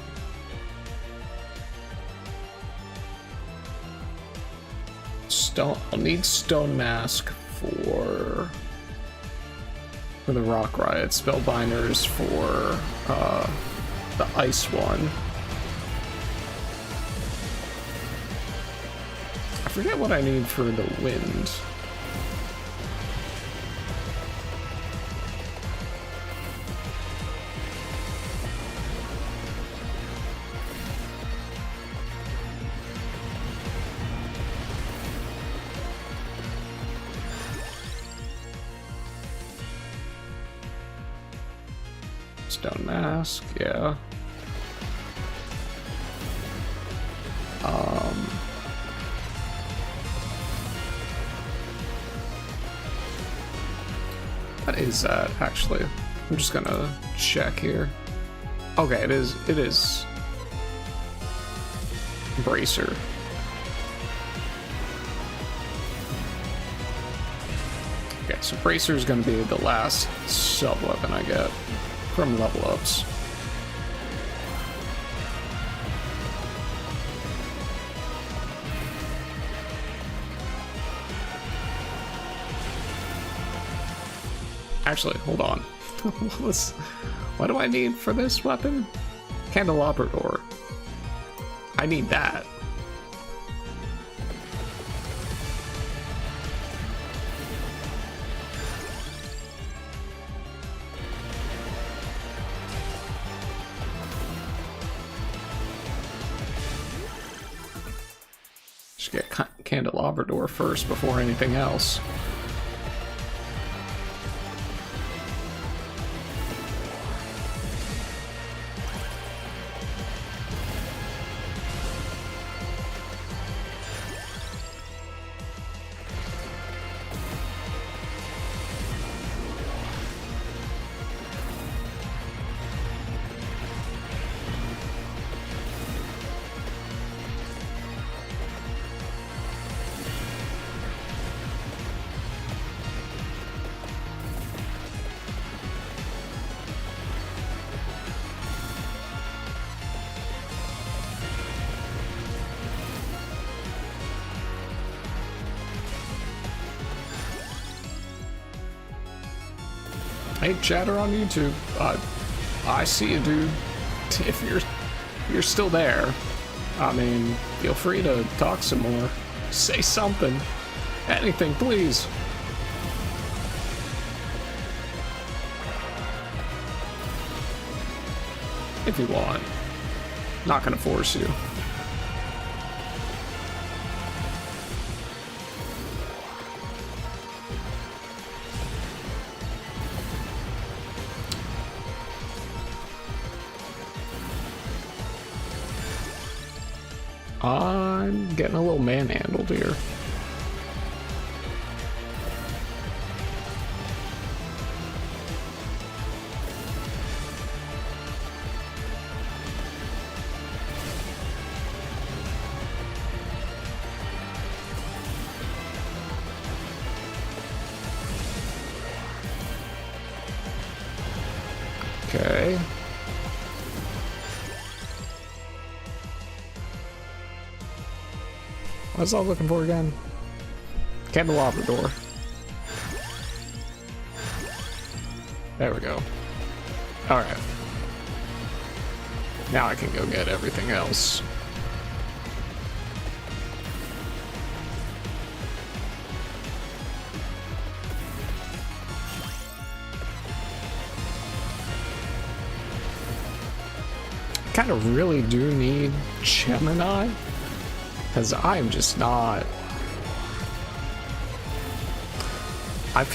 I'll need Stone Mask for the Rock Riot, Spellbinders for the Ice one. I forget what I need for the Wind. Stone Mask, yeah. What is that, actually? I'm just gonna check here. Okay, it is Bracer. Okay, so Bracer is gonna be the last sub-weapon I get from level ups. Actually, hold on. What do I need for this weapon? Candelabra Door. I need that. Should get Candelabrador first before anything else. Hey, chatter on YouTube. I see you, dude. If you're still there, I mean, feel free to talk some more. Say something. Anything, please. If you want. Not gonna force you. I'm getting a little manhandled here. Okay. What was I looking for again? Candelabrador. There we go. Alright. Now I can go get everything else. Kind of really do need Gemini, because I'm just not. I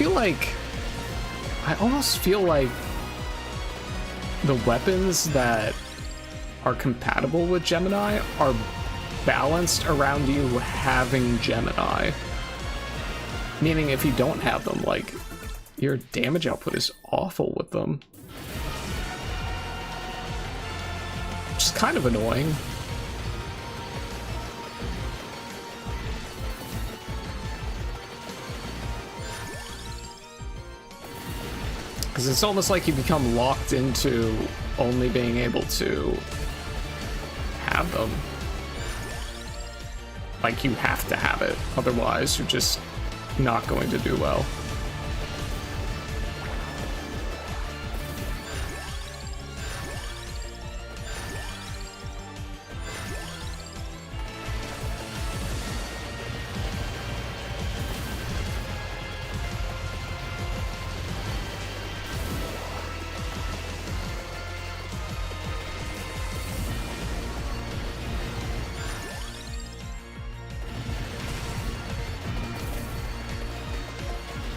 almost feel like the weapons that are compatible with Gemini are balanced around you having Gemini. Meaning if you don't have them, like, your damage output is awful with them. Which is kind of annoying. Because it's almost like you become locked into only being able to have them. Like, you have to have it, otherwise you're just not going to do well.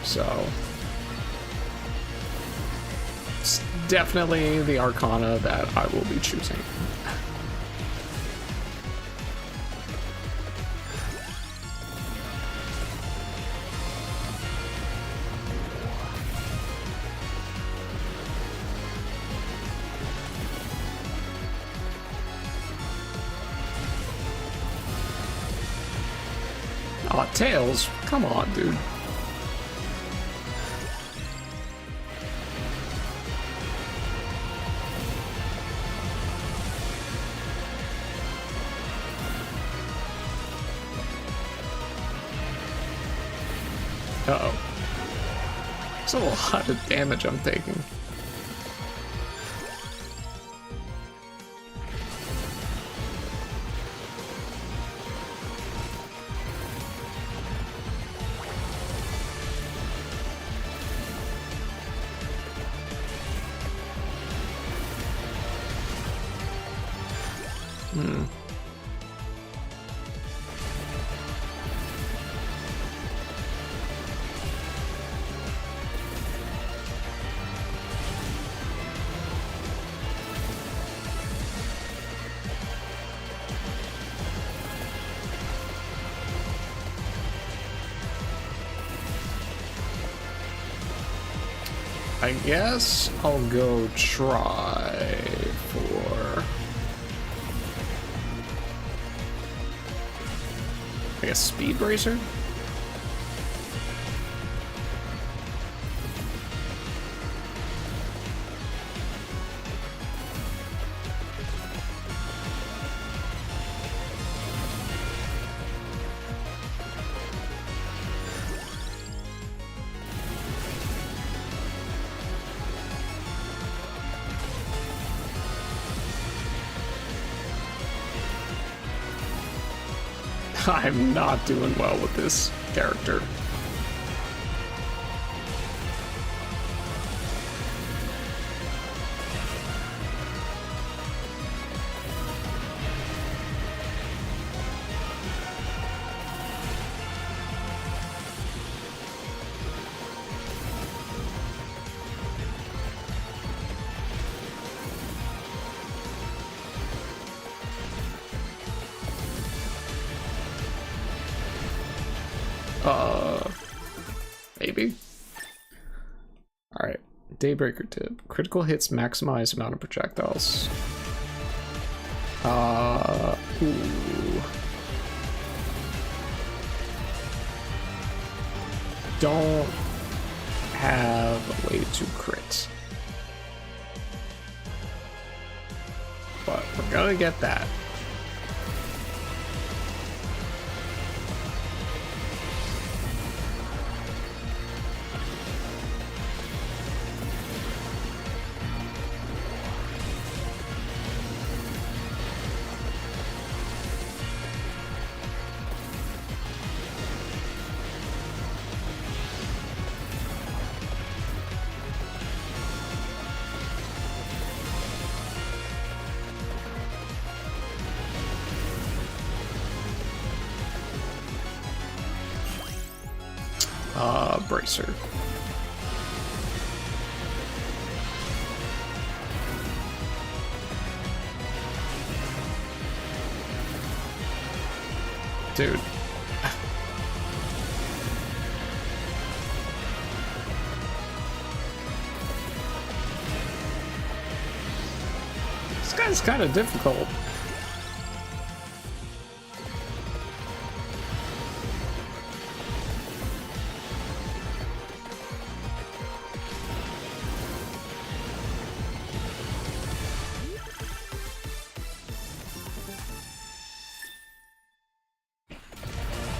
So, it's definitely the Arcana that I will be choosing. Aw, Tails, come on, dude. Uh-oh. It's a lot of damage I'm taking. I guess I'll go try for... I guess Speed Bracer? I'm not doing well with this character. Maybe. Alright. Daybreaker tip. Critical hits maximize amount of projectiles. Ooh. Don't have a way to crit. But we're gonna get that. Bracer. Dude. This guy's kind of difficult.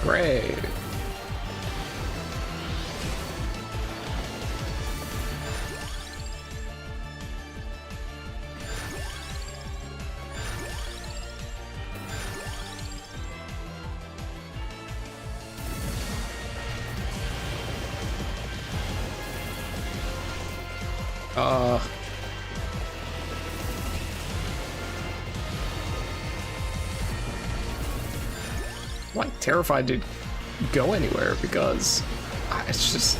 Great. I'm like terrified to go anywhere because it's just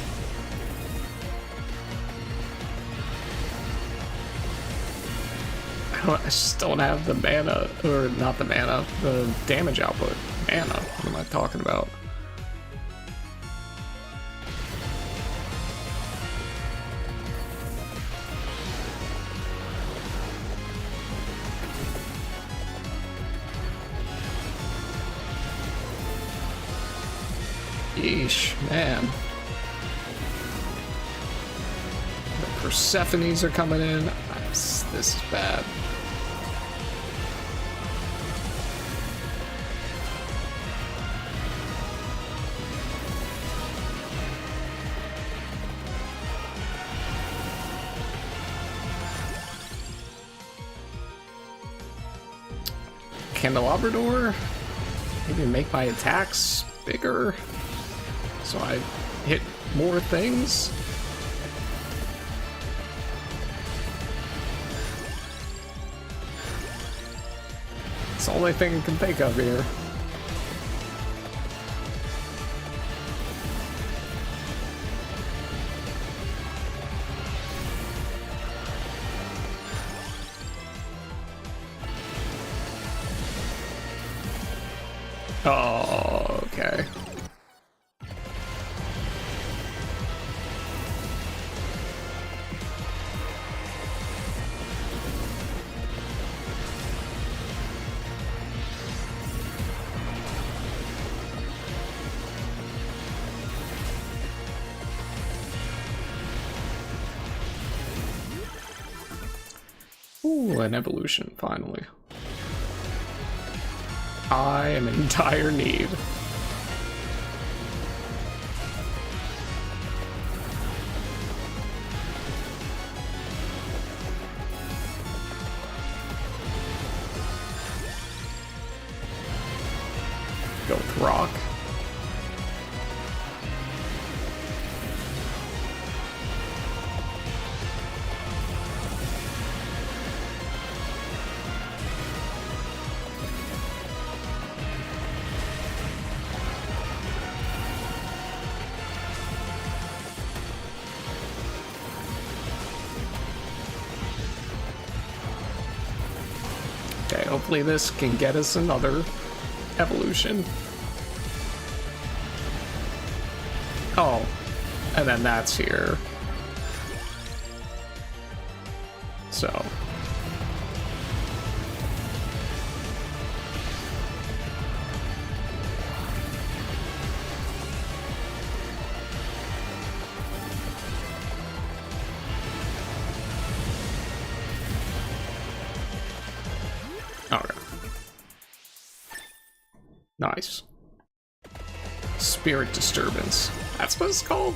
I just don't have the mana, or not the mana, the damage output. Mana, what am I talking about? Yeesh, man. The Persephones are coming in. This is bad. Candelabrador? Maybe make my attacks bigger so I hit more things. It's the only thing I can think of here. Oh, okay. Ooh, an evolution, finally. I am in dire need. Go with rock. Okay, hopefully this can get us another evolution. Oh, and then that's here. So. Okay. Nice. Spirit disturbance. That's what it's called?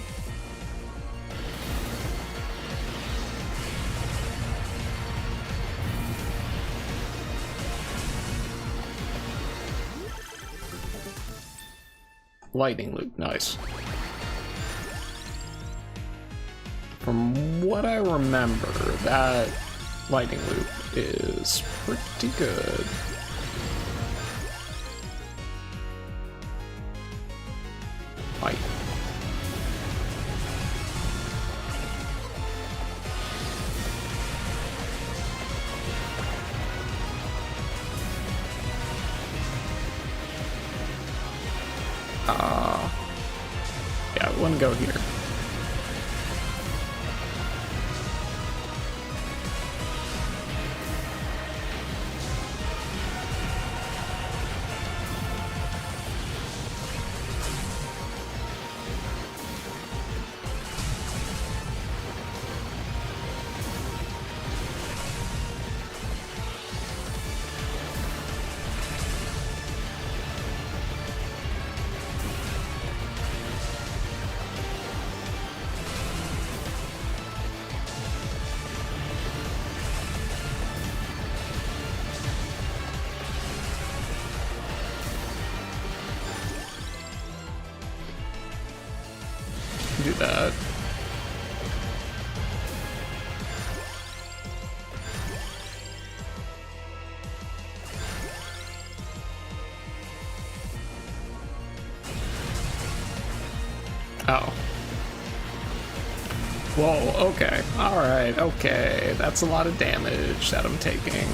Lightning loop, nice. From what I remember, that lightning loop is pretty good. Fight. Yeah, I wouldn't go here. Do that. Oh. Whoa, okay. Alright, okay. That's a lot of damage that I'm taking.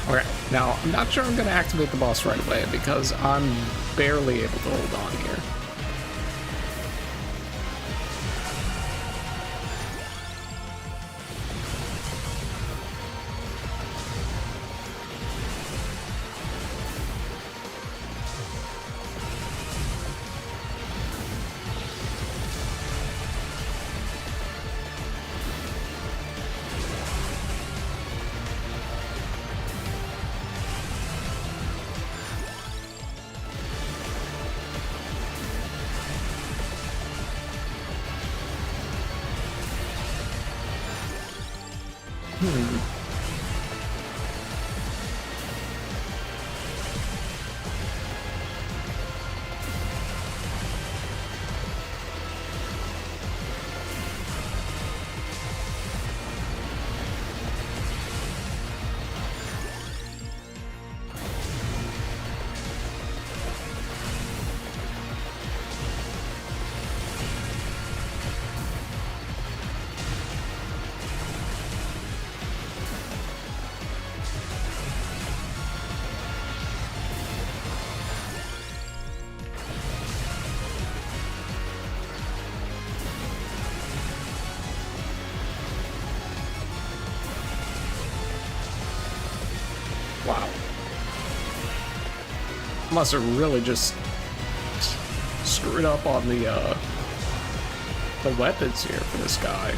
Okay, now I'm not sure I'm going to activate the boss right away because I'm barely able to hold on here. Must have really just screwed up on the weapons here for this guy.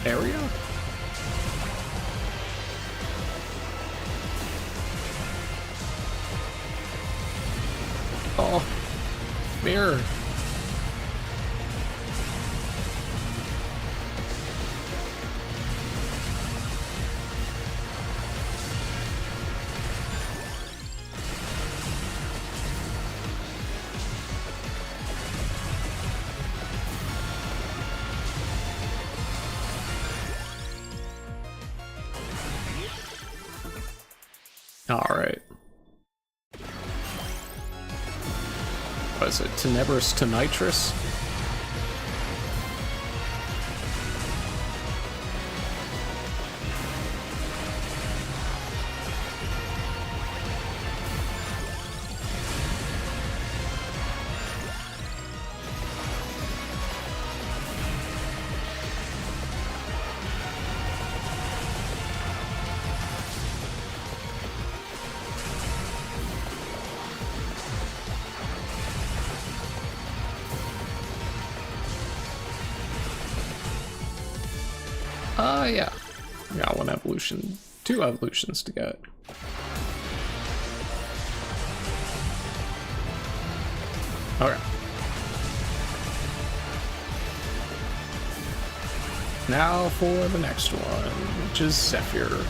Area? Oh, mirror. All right. What is it? Tenebris to nitrous? Yeah. Got one evolution. 2 evolutions to get. Okay. Now for the next one, which is Zephyr.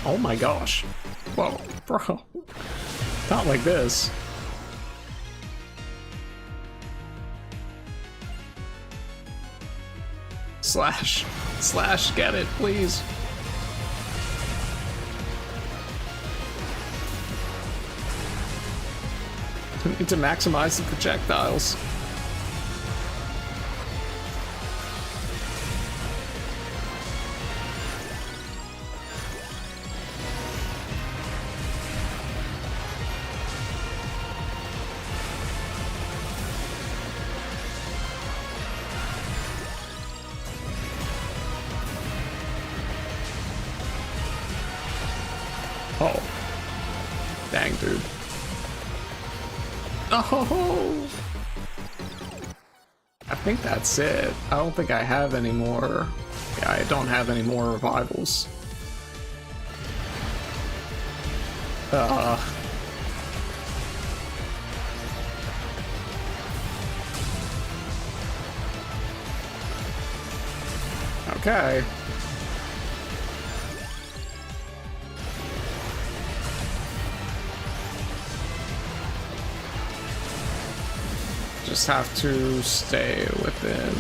Oh my gosh. Whoa, bro. Not like this. Slash. Slash, get it, please. We need to maximize the projectiles. Oh. Dang, dude. Oh! I think that's it. I don't think I have any more. Yeah, I don't have any more revivals. Okay. Just have to stay within.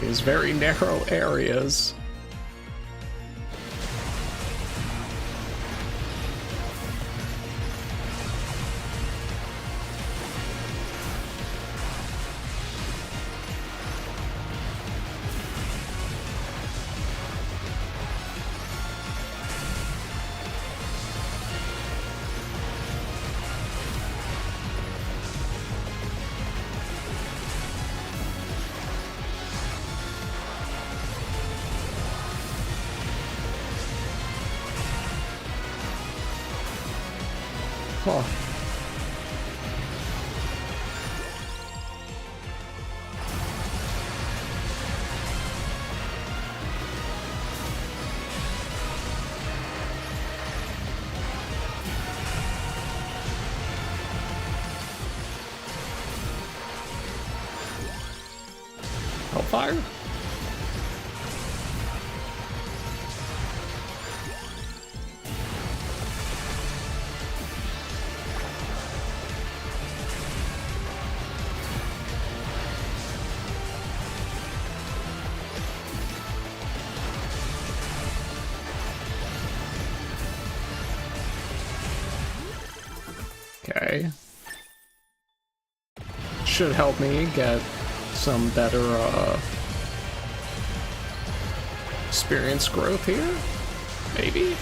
These very narrow areas. Huh. Hellfire? Okay. Should help me get some better experience growth here? Maybe?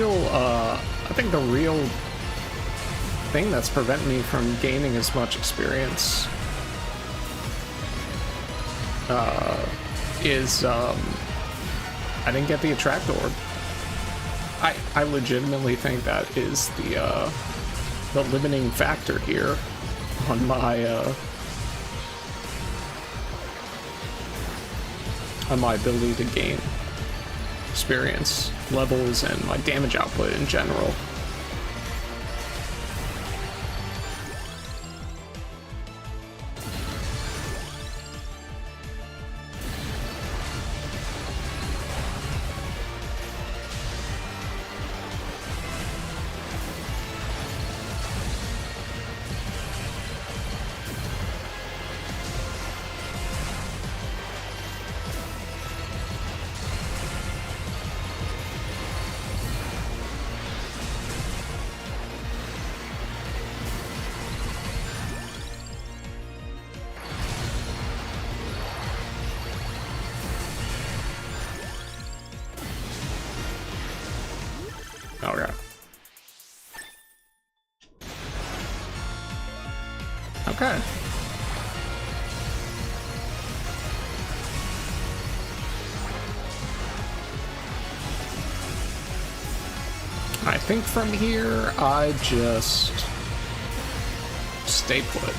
I think the real thing that's preventing me from gaining as much experience is I didn't get the attract orb. I legitimately think that is the limiting factor here on my ability to gain experience levels and my damage output in general. Okay. Okay. I think from here, I just stay put.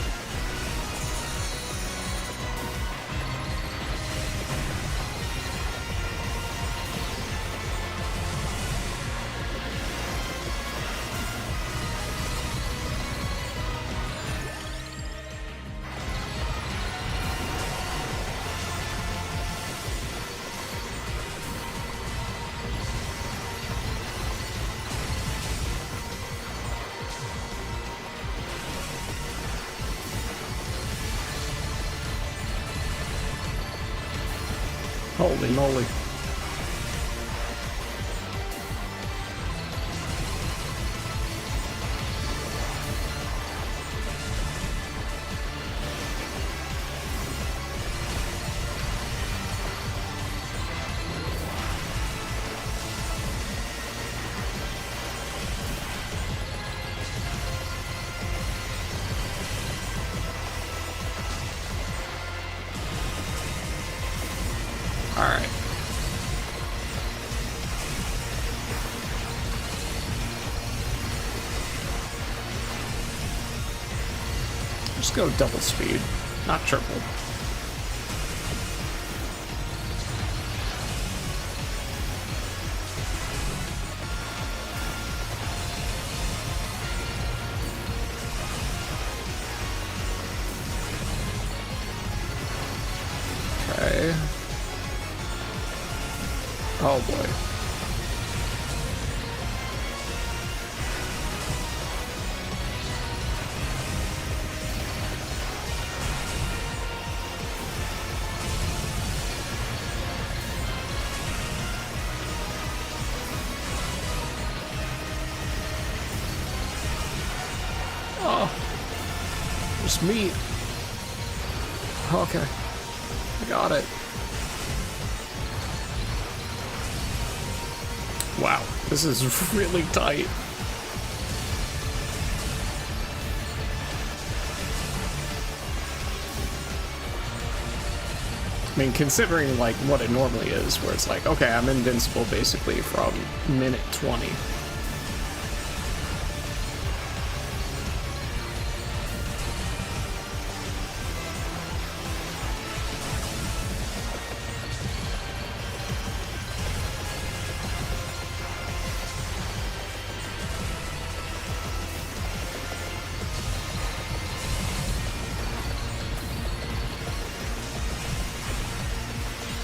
Holy moly. All right. Just go double speed, not triple. Okay. Oh boy. Oh, there's meat. Okay, I got it. Wow, this is really tight. I mean, considering like what it normally is, where it's like, okay, I'm invincible basically from minute 20.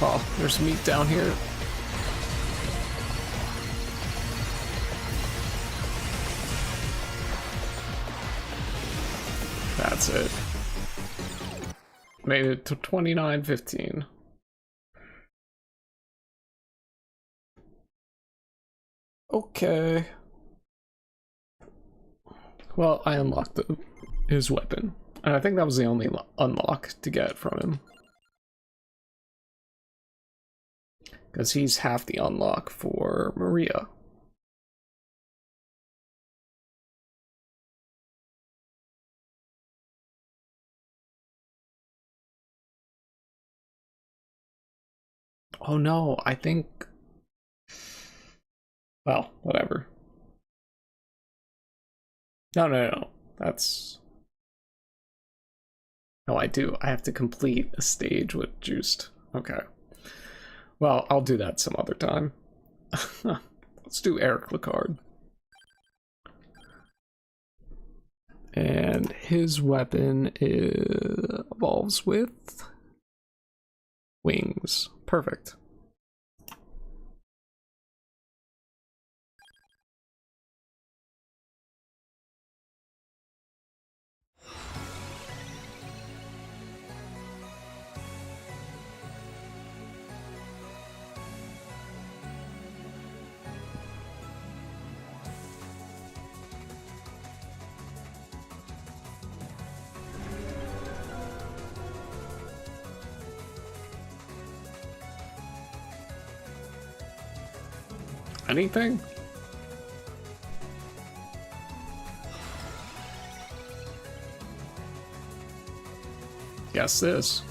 Oh, there's meat down here. That's it. Made it to 29:15. Okay. Well, I unlocked his weapon. And I think that was the only unlock to get from him. Because he's half the unlock for Maria. Oh no, I think... Well, whatever. No. That's... No, I do. I have to complete a stage with Juiced. Okay. Well, I'll do that some other time. Let's do Eric Lecard. And his weapon evolves with wings. Perfect. Anything? Guess this.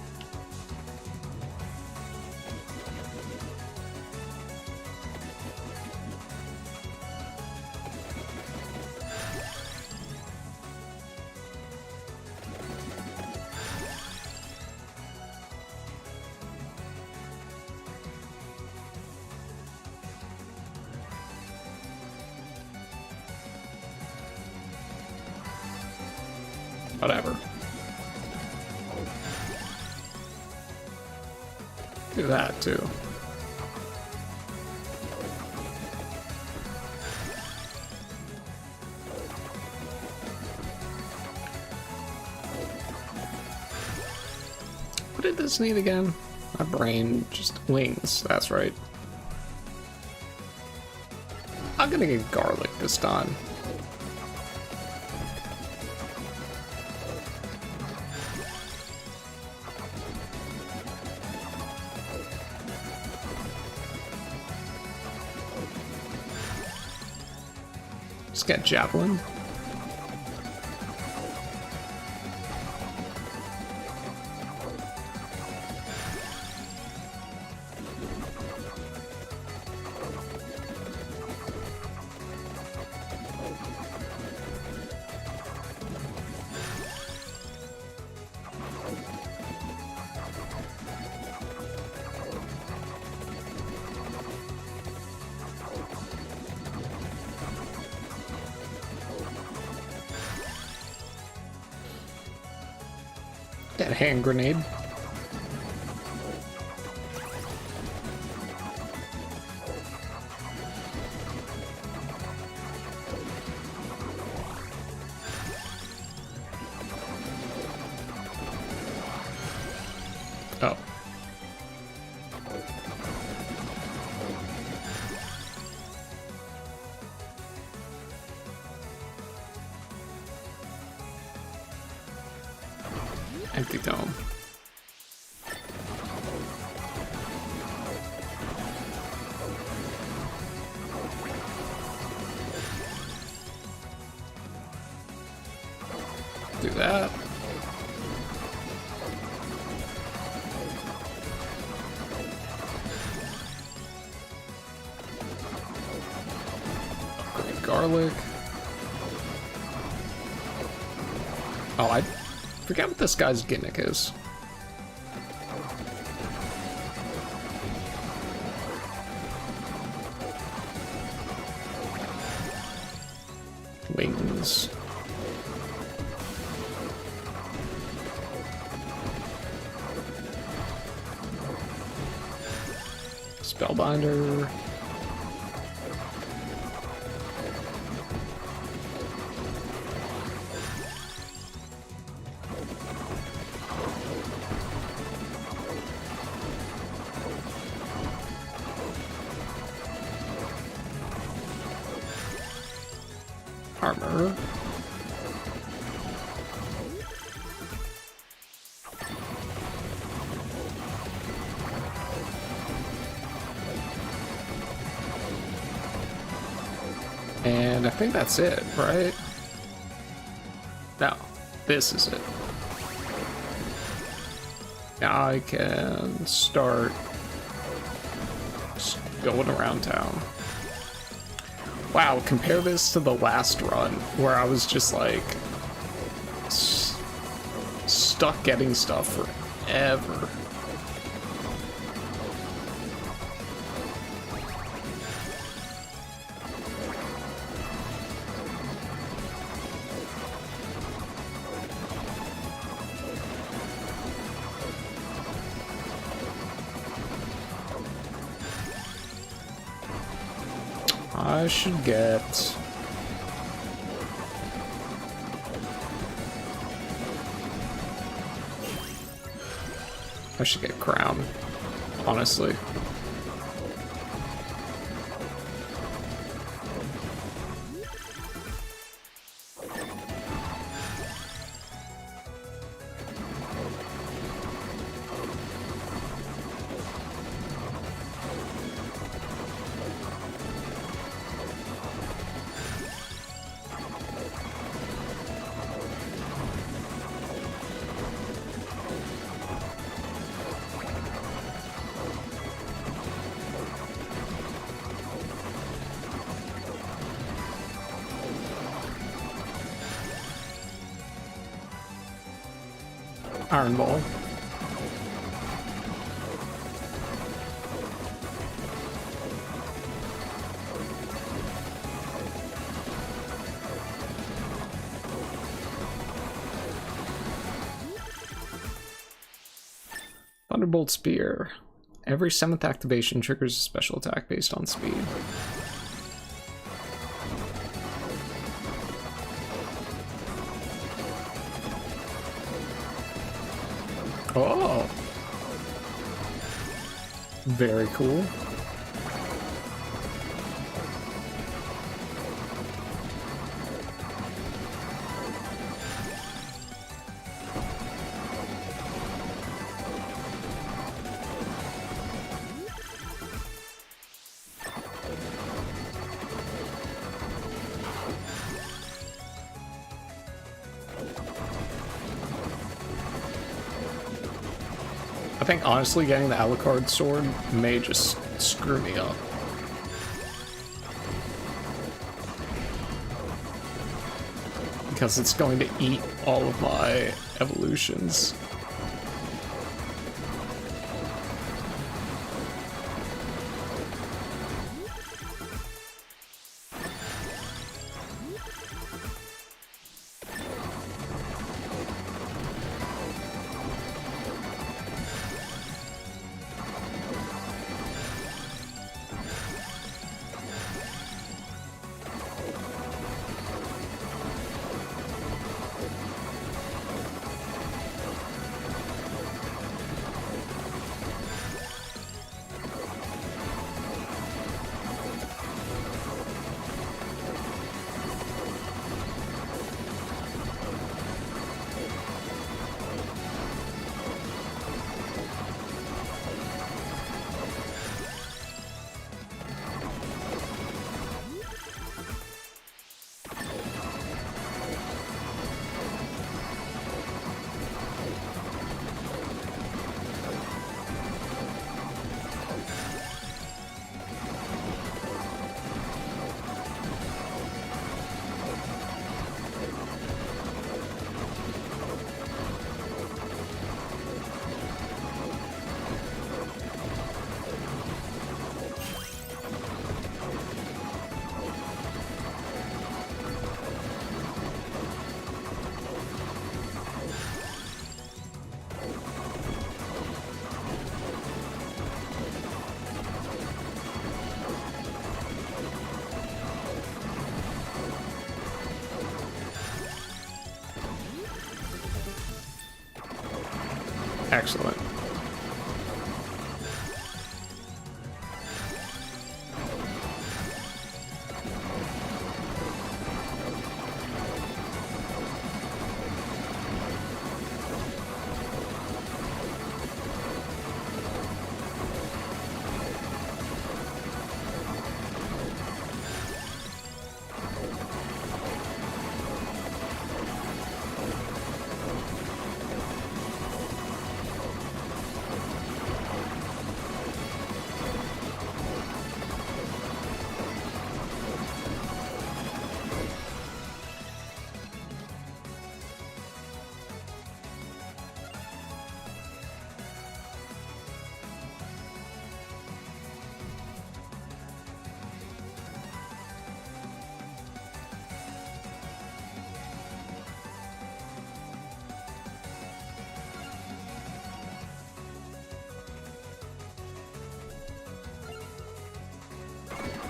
Whatever. Do that too. What did this need again? My brain just wings, that's right. I'm gonna get garlic this time. Get javelin. That hand grenade. Oh. Empty dome. Do that. Upgrade garlic. Oh, I forget what this guy's gimmick is. Wings. Spellbinder. Armor. And I think that's it, right? No, this is it. Now I can start just going around town. Wow, compare this to the last run where I was just like stuck getting stuff forever. I should get... I should get Crown, honestly. Iron Ball. Thunderbolt Spear. Every 7th activation triggers a special attack based on speed. Oh! Very cool. I think honestly getting the Alucard sword may just screw me up. Because it's going to eat all of my evolutions. Excellent.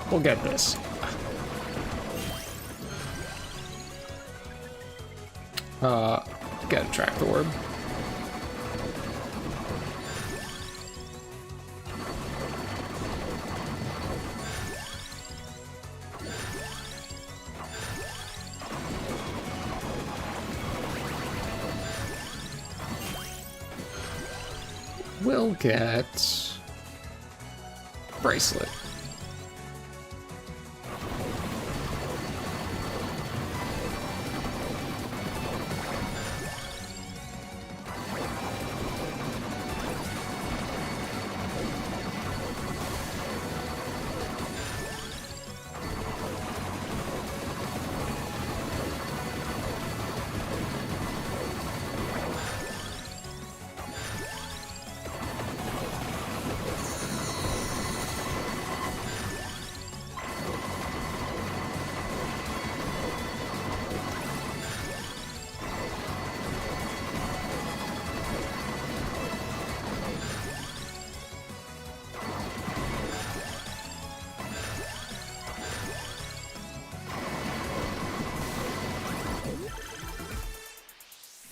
We'll get this. Get a track orb. We'll get bracelet.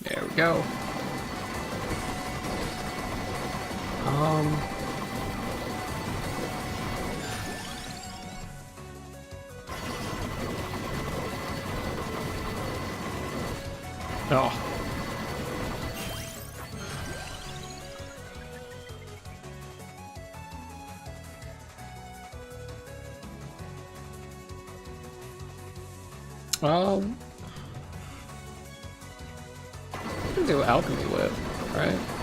There we go. Oh. We can do alchemy whip, right?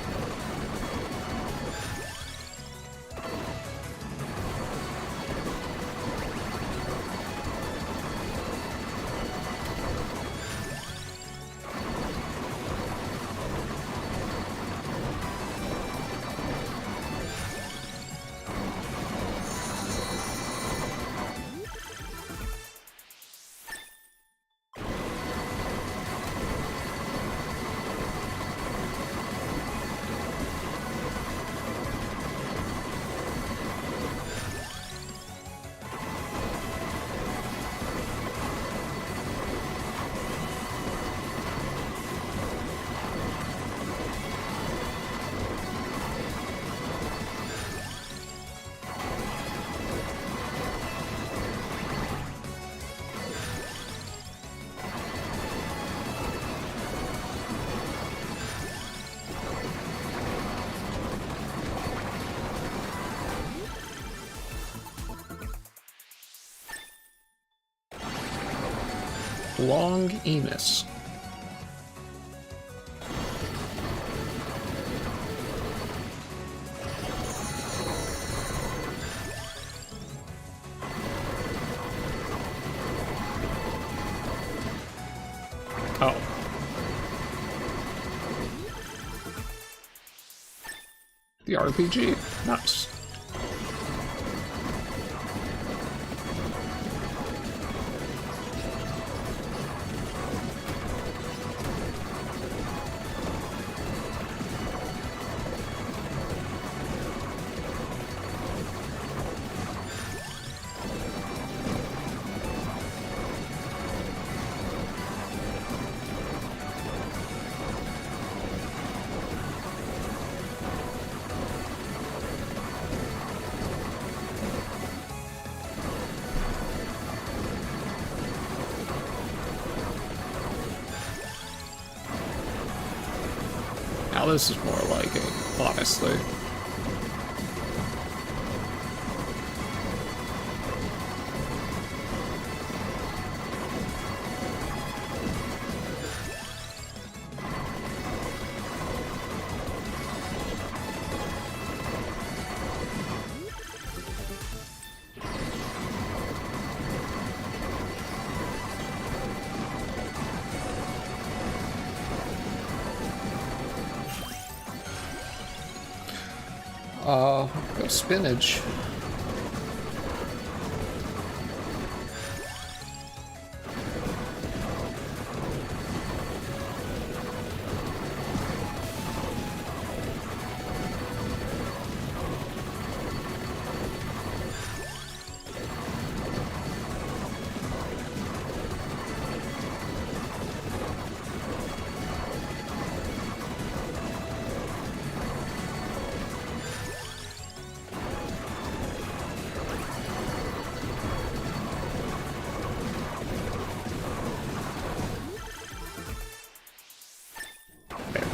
Long Enos. Oh. The RPG. Nice. Now this is more like it, honestly. Go spinach.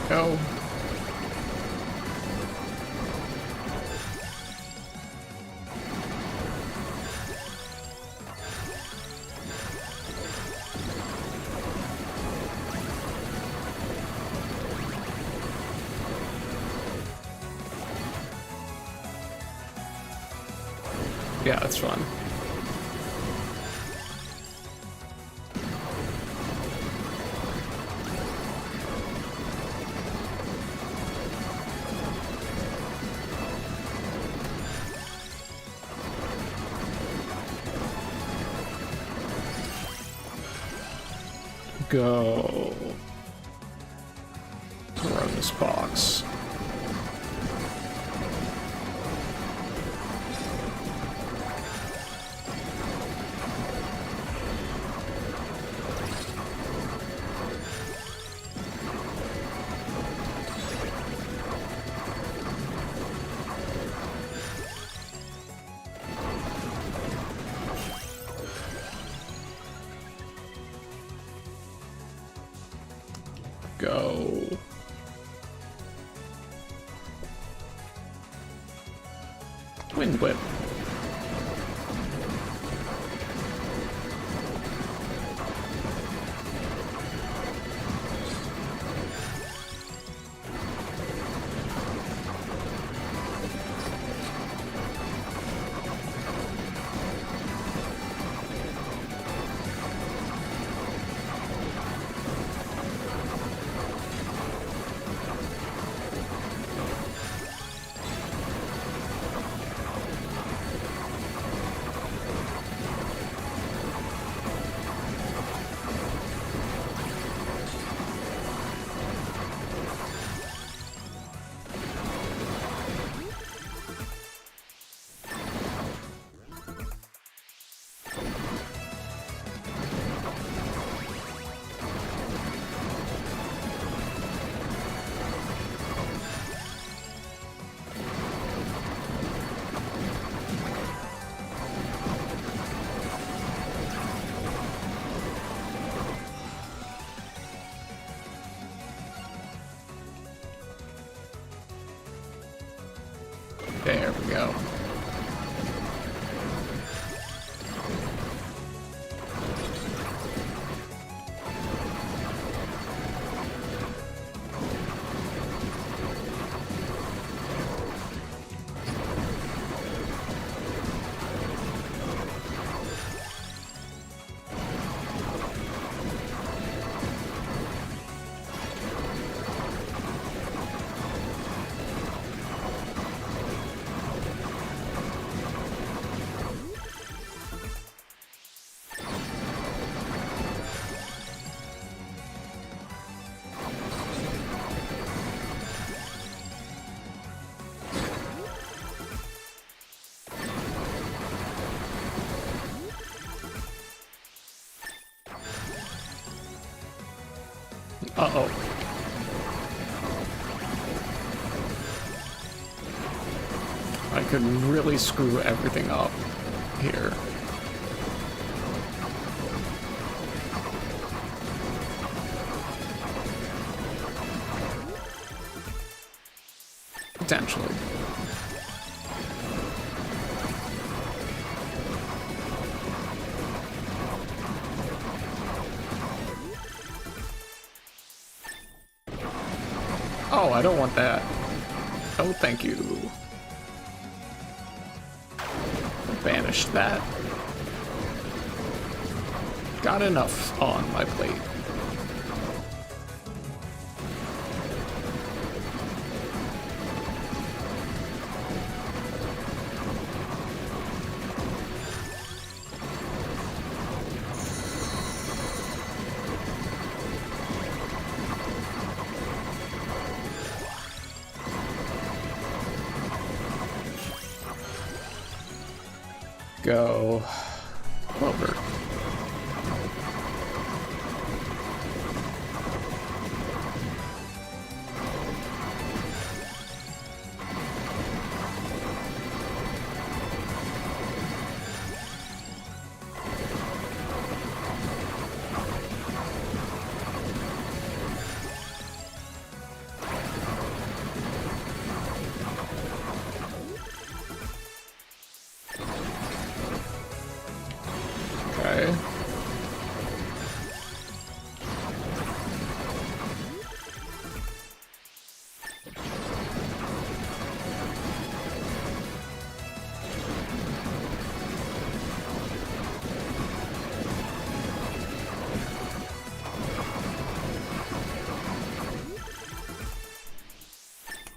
Go. Yeah, that's fun. Go around this box. Go. Wind whip. There we go. Uh-oh. I could really screw everything up here. Potentially. Oh, I don't want that. Oh, thank you. Banish that. Got enough on my plate. Go Clover. Okay.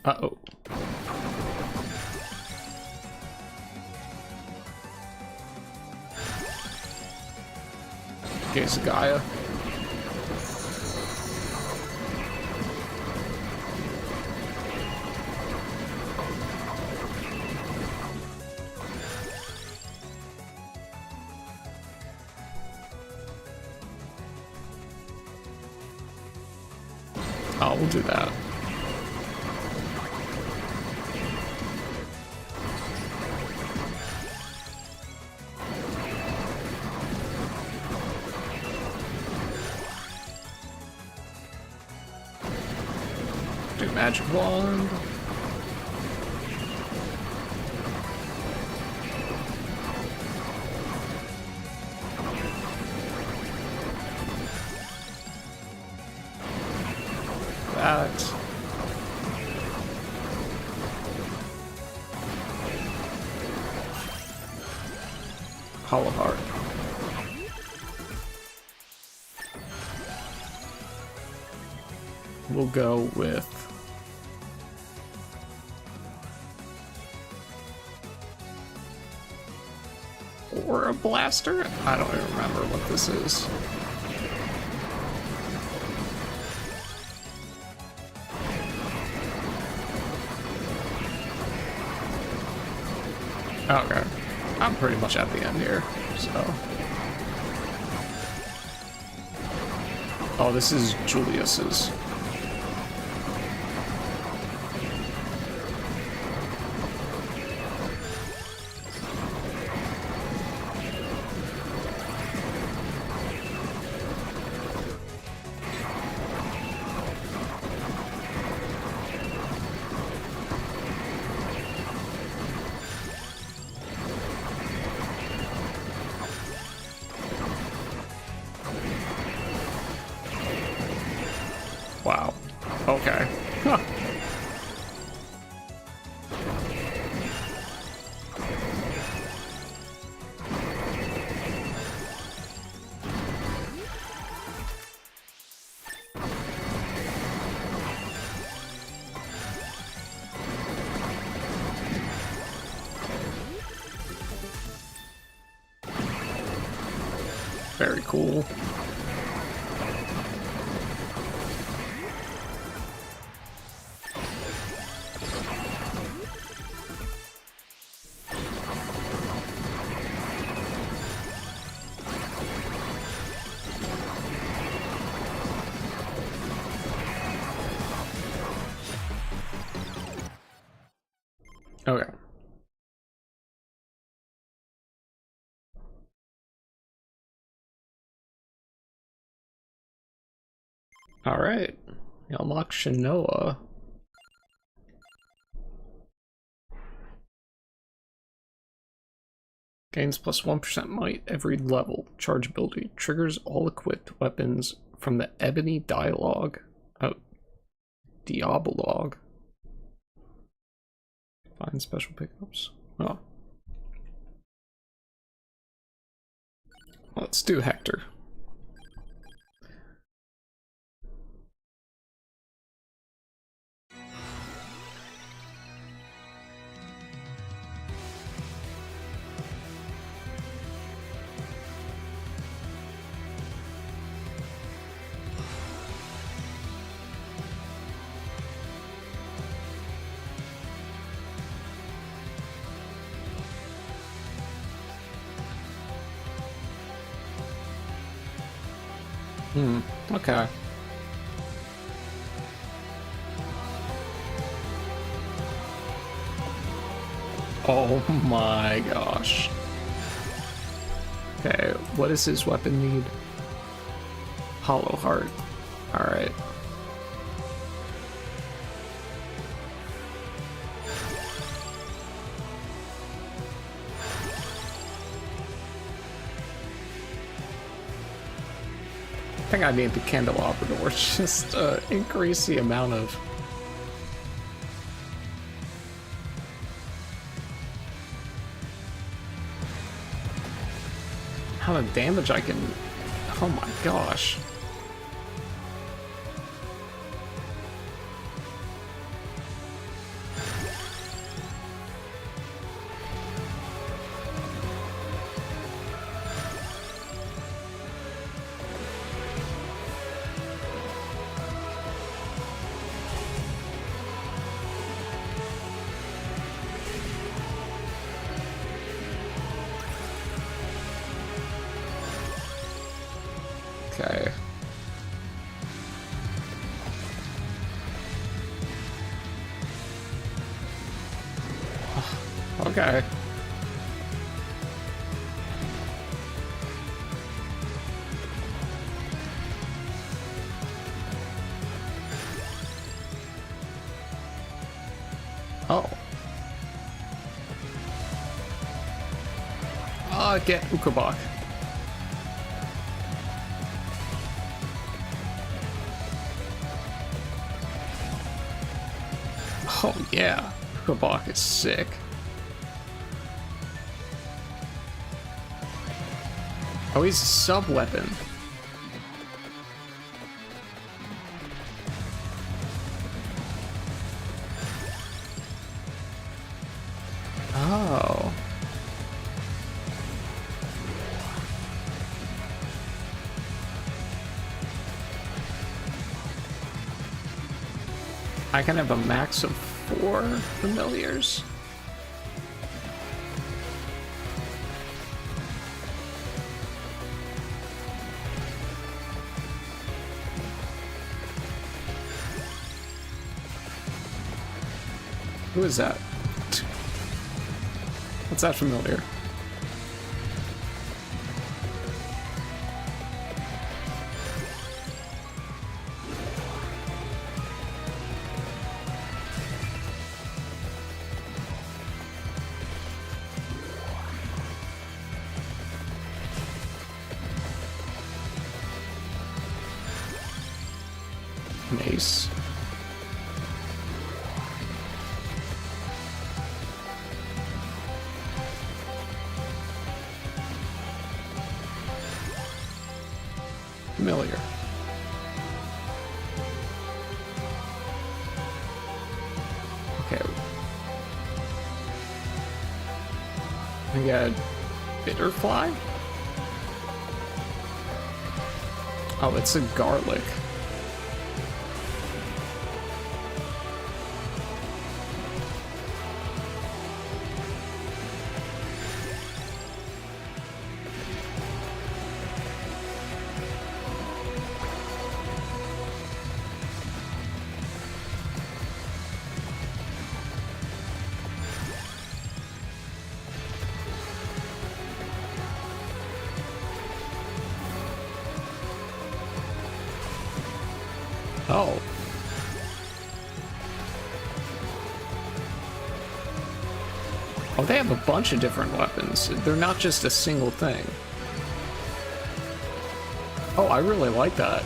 Uh-oh. Case of Gaia. Oh, we'll do that. Do magic wand. That. Hollow Heart. We'll go with or a blaster? I don't even remember what this is. Okay. I'm pretty much at the end here, so. Oh, this is Julius's. Wow. Okay. Huh. Very cool. Okay. All right. You unlock Shinoa. Gains plus 1% might every level. Charge ability. Triggers all equipped weapons from the Ebony Dialogue. Oh. Diabologue. Find special pickups. Oh. Let's do Hector. Okay. Oh my gosh. Okay, what does his weapon need? Hollow Heart. Alright. I think I need the candelabra door, just increase the amount of damage I can. Oh my gosh. Okay. Okay. Oh. Get Ukobach. Oh yeah, Ukobach is sick. Oh, he's a sub-weapon. Oh. I can have a max of 4 familiars. Who is that? What's that familiar? Mace. Familiar. Okay. I got Bitterfly? Oh, it's a garlic. Oh. they have a bunch of different weapons. They're not just a single thing. Oh, I really like that.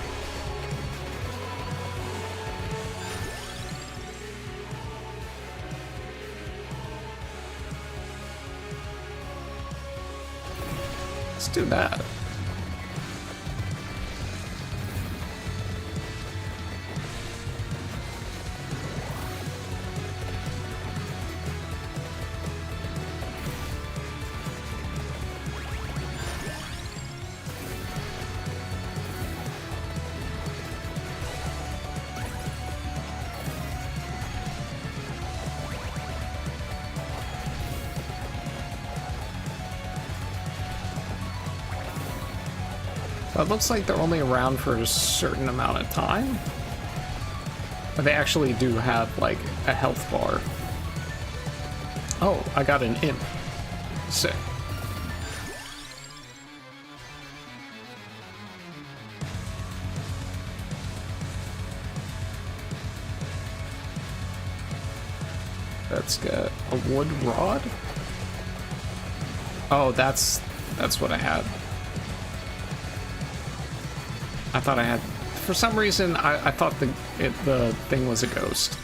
Let's do that. It looks like they're only around for a certain amount of time. But they actually do have, like, a health bar. Oh, I got an imp. Sick. Let's get a wood rod. Oh, that's what I had. I thought I had, for some reason, I thought the thing was a ghost.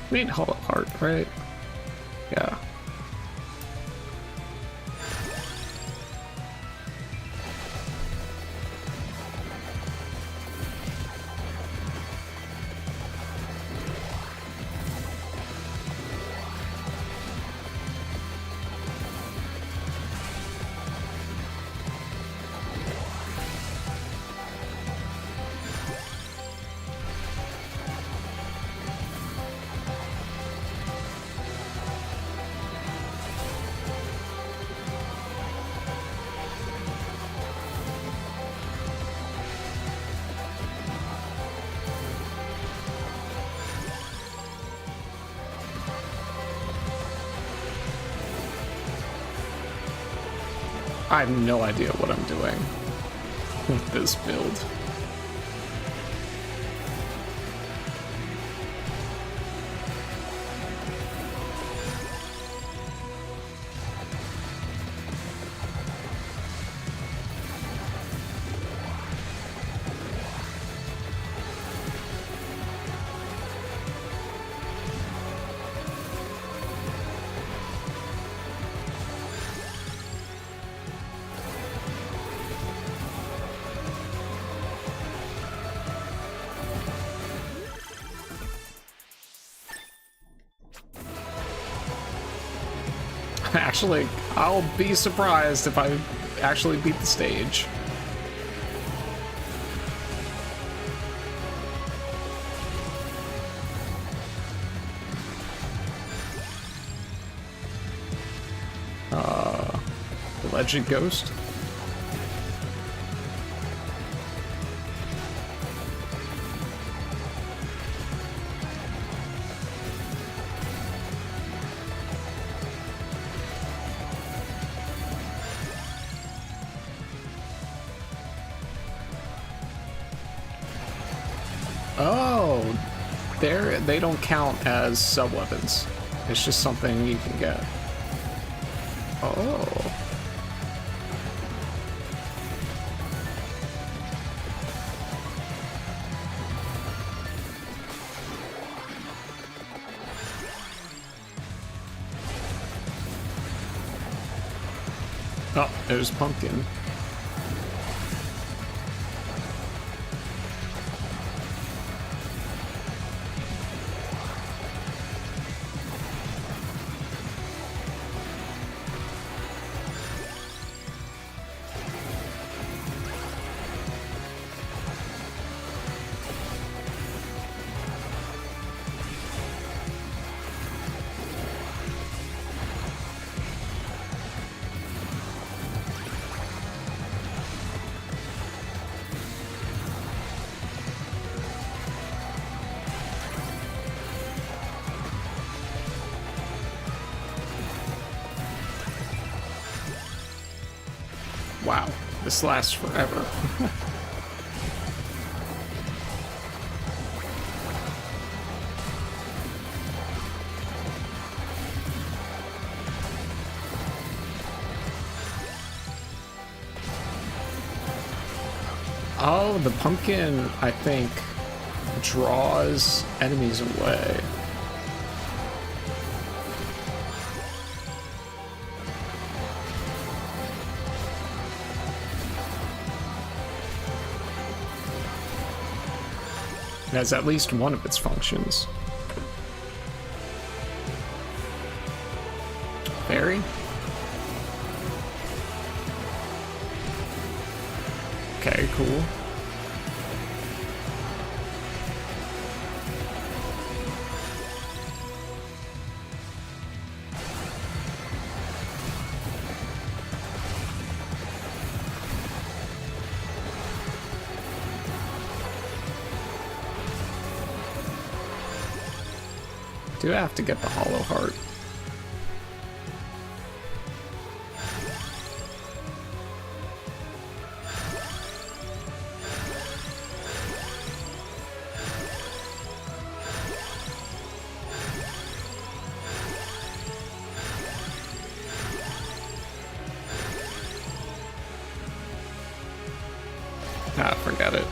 We need hollow heart, right? Yeah. I have no idea what I'm doing with this build. Actually, I'll be surprised if I actually beat the stage. The Legend Ghost. Oh, they don't count as sub-weapons. It's just something you can get. Oh. Oh, there's Pumpkin. Wow, this lasts forever. Oh, the pumpkin, I think, draws enemies away. It has at least one of its functions. Fairy? Okay, cool. Do I have to get the hollow heart? Ah, forget it.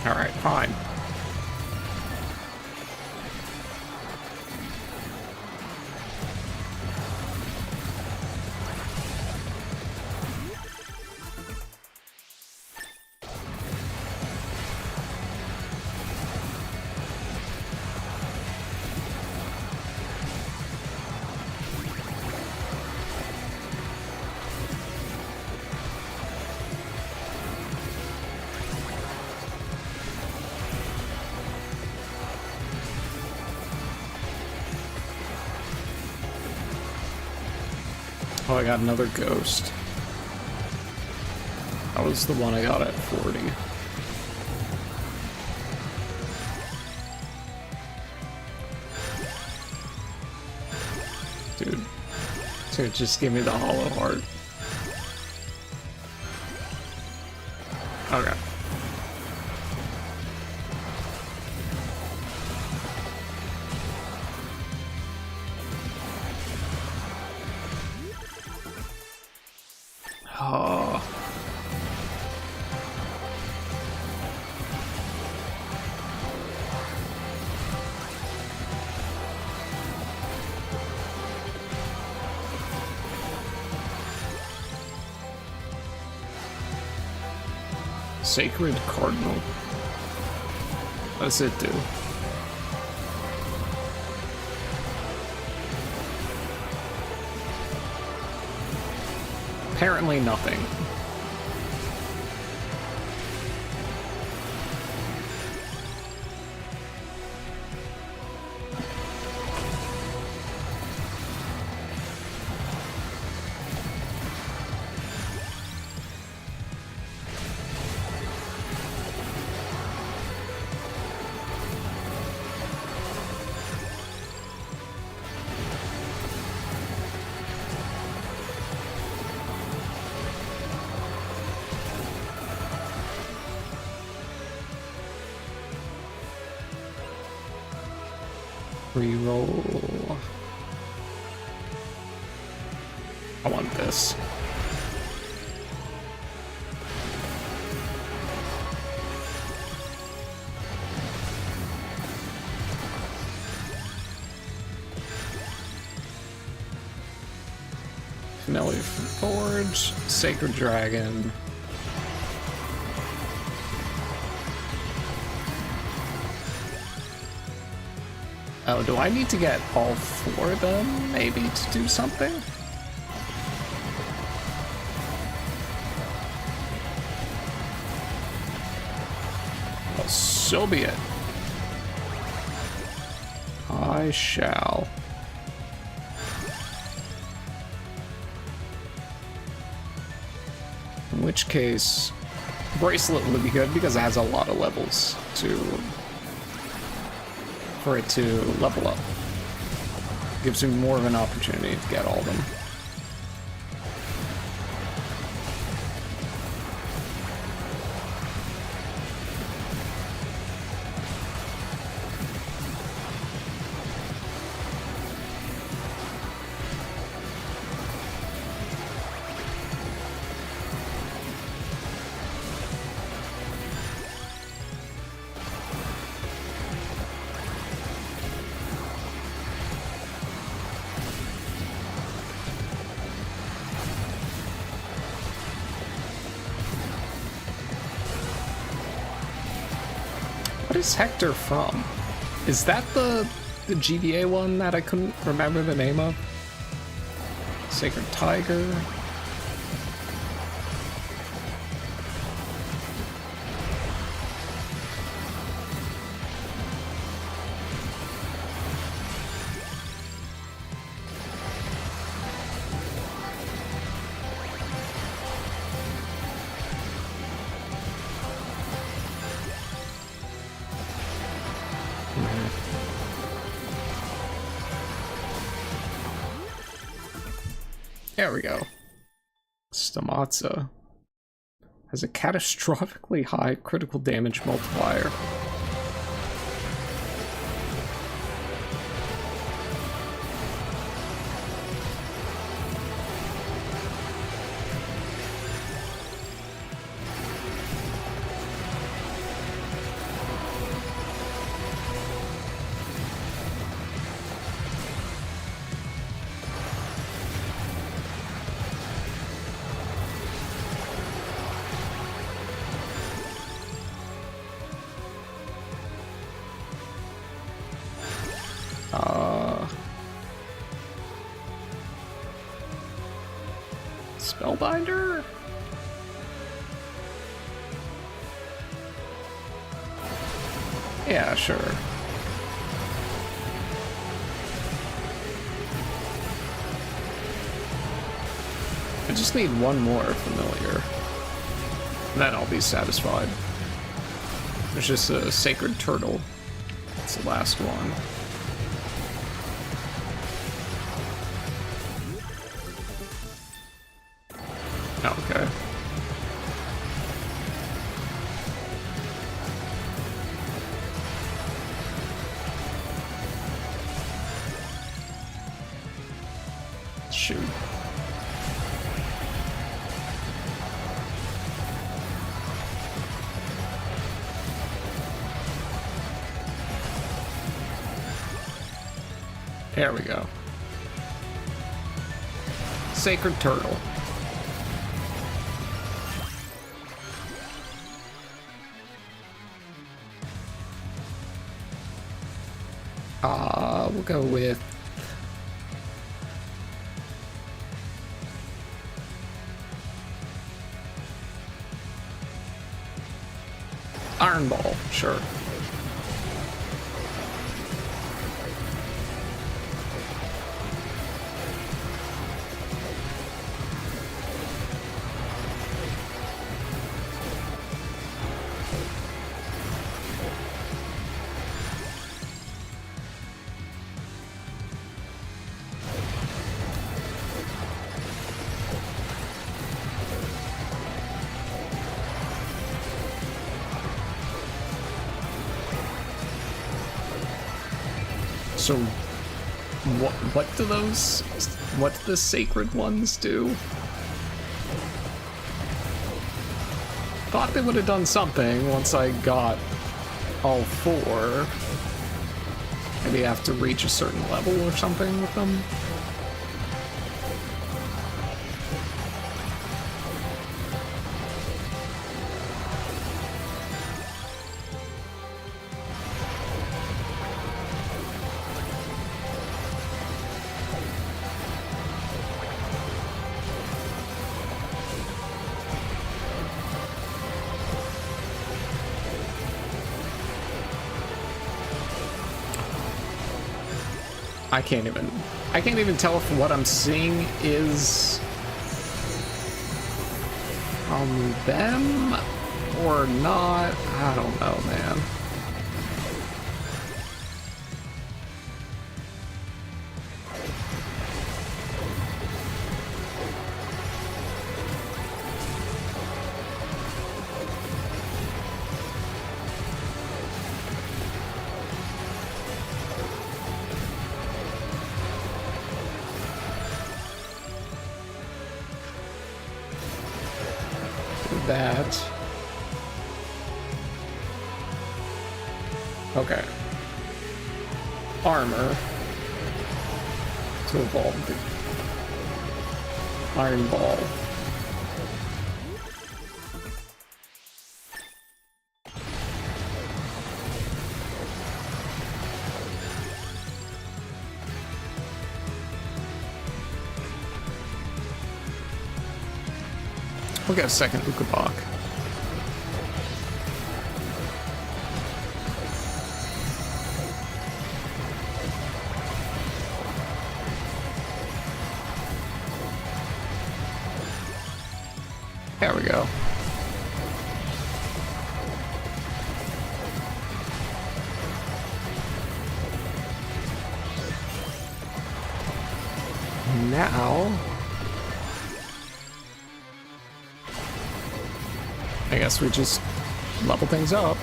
Alright, fine. Oh, I got another ghost. That was the one I got at 40. Dude, just give me the hollow heart. Okay. Oh. Sacred Cardinal. What does it do? Apparently nothing. Reroll. I want this. Finale Forge, Sacred Dragon. Oh, do I need to get all 4 of them, maybe, to do something? Well, so be it. I shall. In which case, bracelet would be good because it has a lot of levels for it to level up. Gives you more of an opportunity to get all of them. What is Hector from? Is that the GBA one that I couldn't remember the name of? Sacred Tiger? There we go. Stamazza has a catastrophically high critical damage multiplier. Spellbinder? Yeah, sure. I just need one more familiar. And then I'll be satisfied. There's just a sacred turtle. That's the last one. Okay. Shoot. There we go. Sacred turtle. We'll go with Iron Ball, sure. So, what do the sacred ones do? Thought they would have done something once I got all 4. Maybe I have to reach a certain level or something with them. I can't even tell if what I'm seeing is them or not. I don't know, man. That. Okay. Armor. To evolve the Iron Ball. We'll get a second Ukabak. There we go. Now, I guess we just level things up.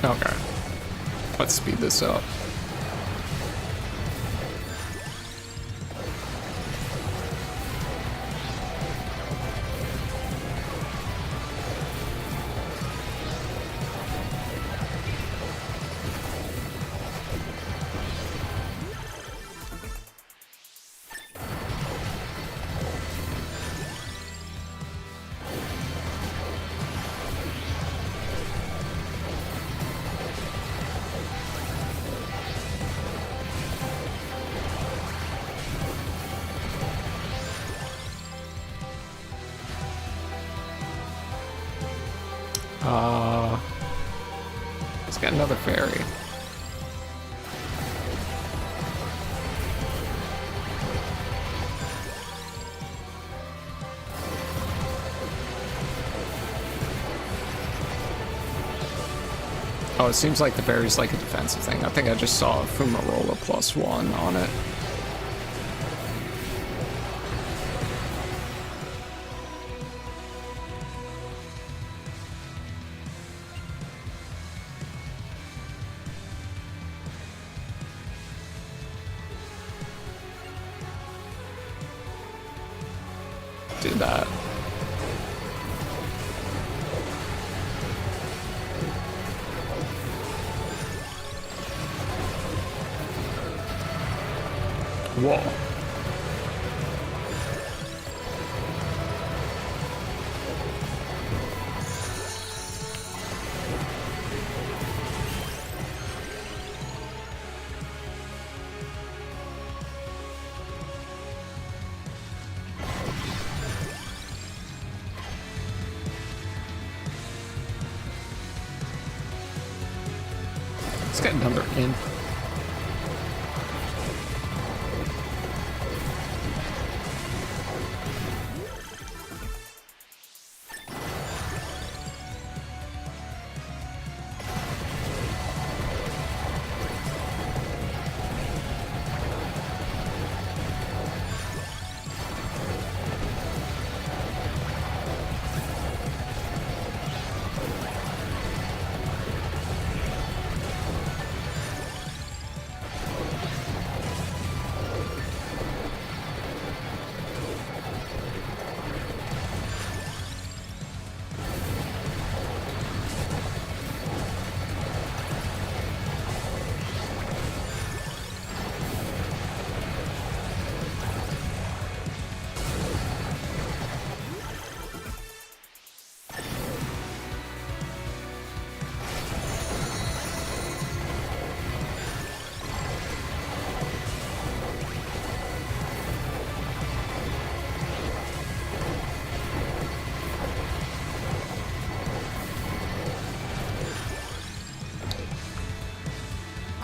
Okay. Let's speed this up. It's got another fairy. Oh, it seems like the fairy's like a defensive thing. I think I just saw a Fumarola +1 on it. Did that. Whoa. Let's get another in.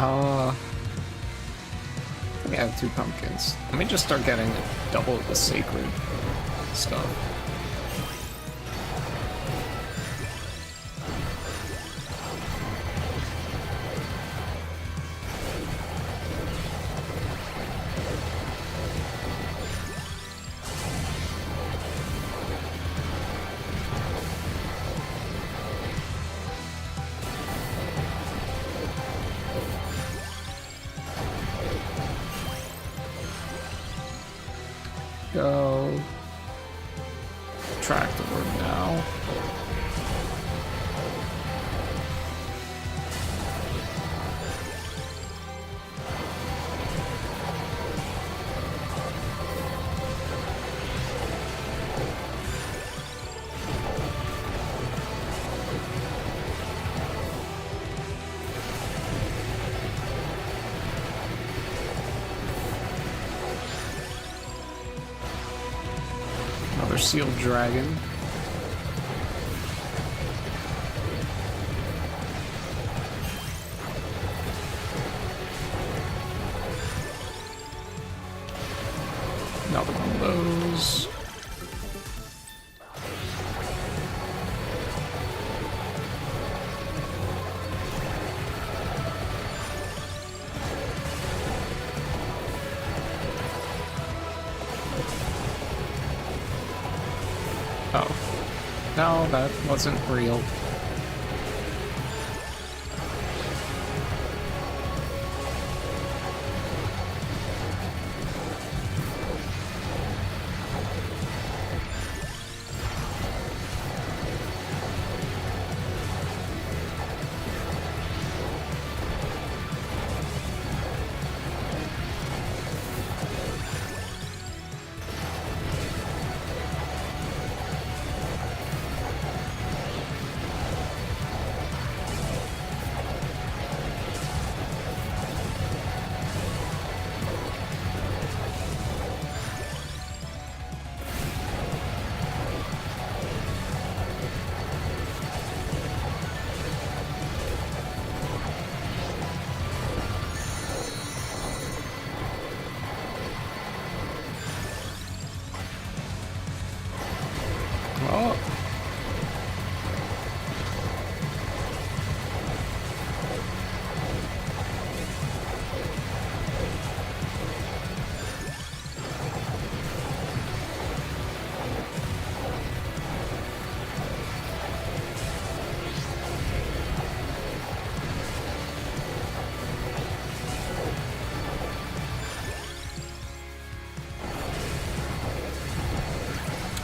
I think I have 2 pumpkins. Let me just start getting double the sacred stuff. Go. Track the word now. Another sealed dragon. Another one of those. Oh. No, that wasn't real. Oh.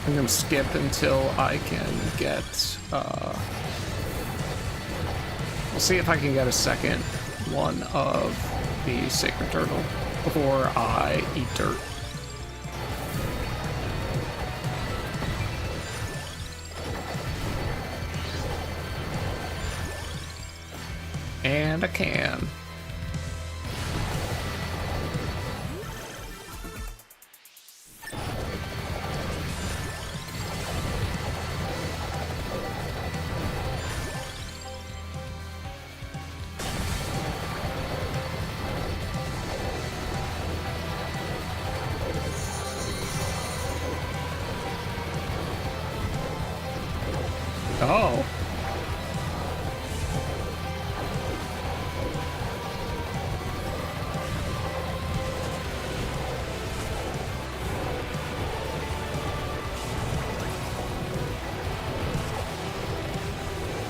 I'm gonna skip until I can get, we'll see if I can get a second one of the sacred turtle before I eat dirt. And I can. Oh.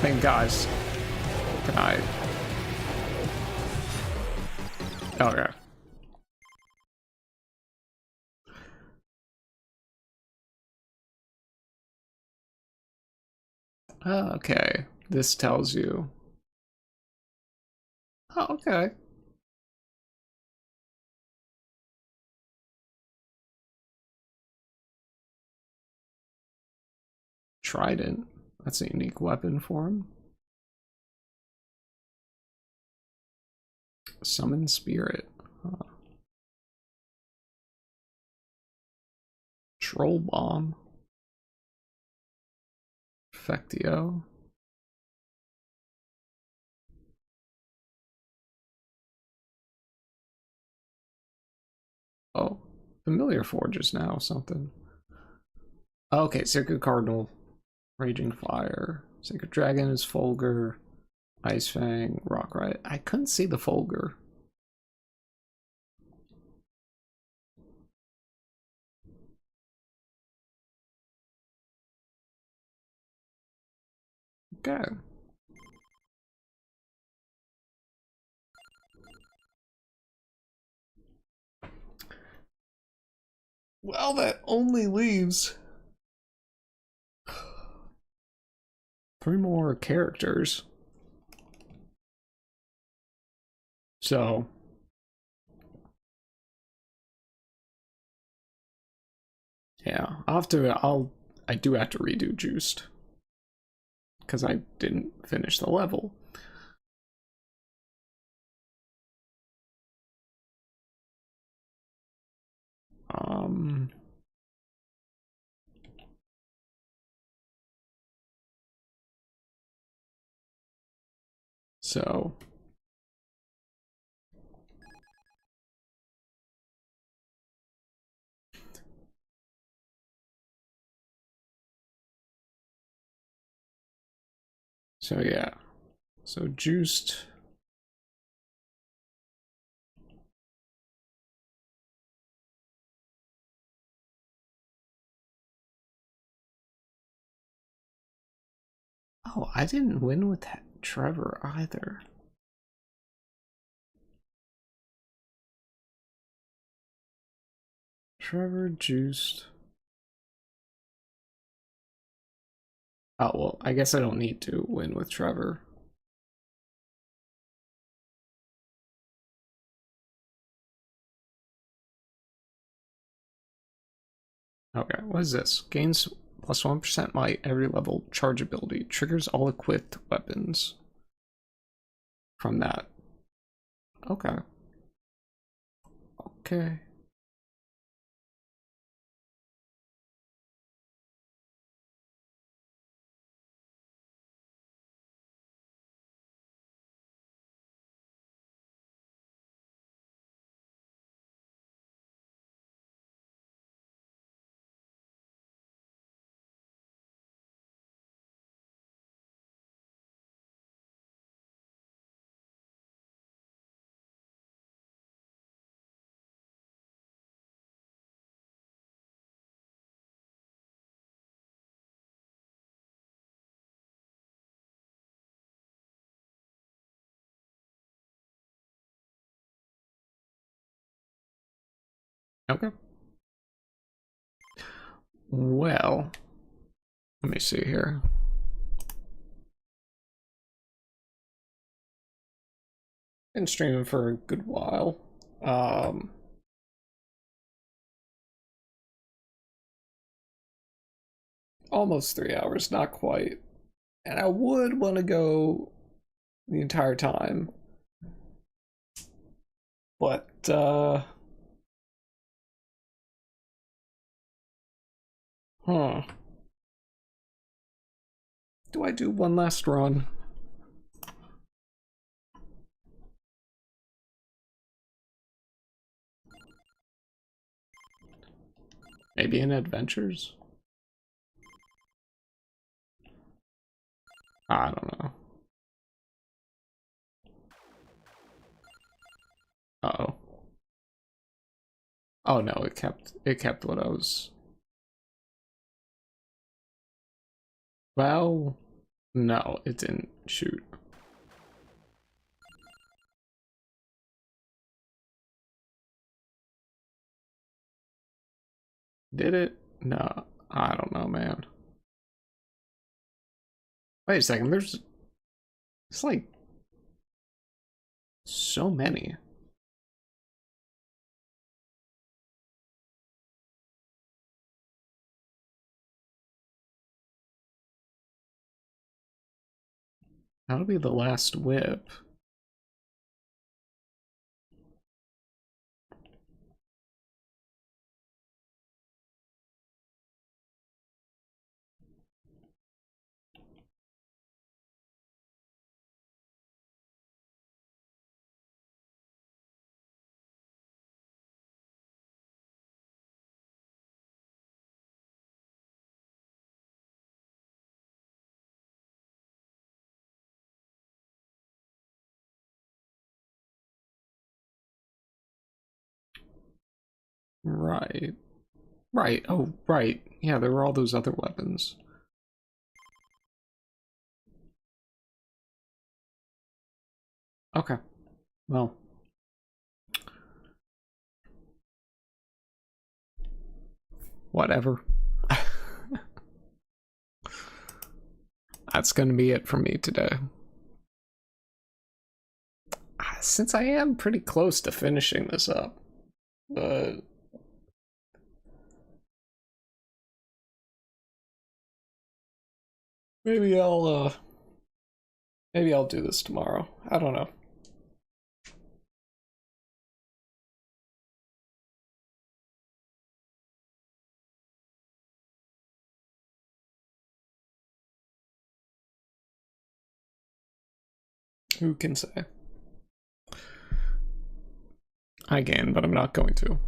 I mean, guys, can I? Okay. Okay. This tells you. Oh, okay. Trident. That's a unique weapon for him. Summon spirit. Huh. Troll bomb. Fectio. Oh, familiar forges now, something. Okay, Sacred Cardinal, Raging Fire. Sacred Dragon is Fulgur. Ice Fang, Rock Riot. I couldn't see the Fulgur. Okay. Well, that only leaves 3 more characters. So, yeah, I do have to redo Juiced because I didn't finish the level. Um, so yeah. So Juiced. Oh, I didn't win with that Trevor either. Trevor Juiced. Oh, well, I guess I don't need to win with Trevor. Okay, what is this? Gains plus 1% might every level charge ability. Triggers all equipped weapons from that. Okay. Okay. Okay. Well, let me see here. Been streaming for a good while. Um, Almost 3 hours, not quite. And I would want to go the entire time, but huh. Do I do one last run? Maybe in Adventures? I don't know. Uh-oh. Oh no, it kept what I was. Well, no, it didn't shoot. Did it? No, I don't know, man. Wait a second, it's like so many. That'll be the last whip. Right. Right. Oh, right. Yeah, there were all those other weapons. Okay. Well. Whatever. That's gonna be it for me today. Since I am pretty close to finishing this up, but maybe I'll do this tomorrow. I don't know. Who can say? I can, but I'm not going to.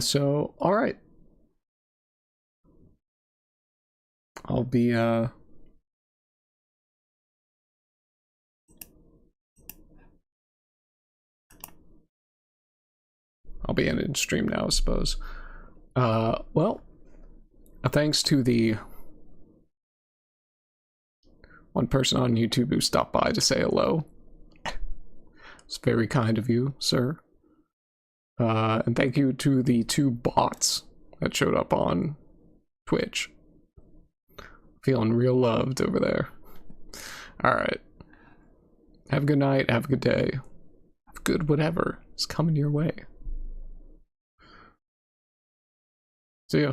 So all right. I'll be in stream now, I suppose. Well, thanks to the one person on YouTube who stopped by to say hello. It's very kind of you, sir. And thank you to the 2 bots that showed up on Twitch. Feeling real loved over there. Alright. Have a good night, have a good day. Have a good whatever is coming your way. See ya.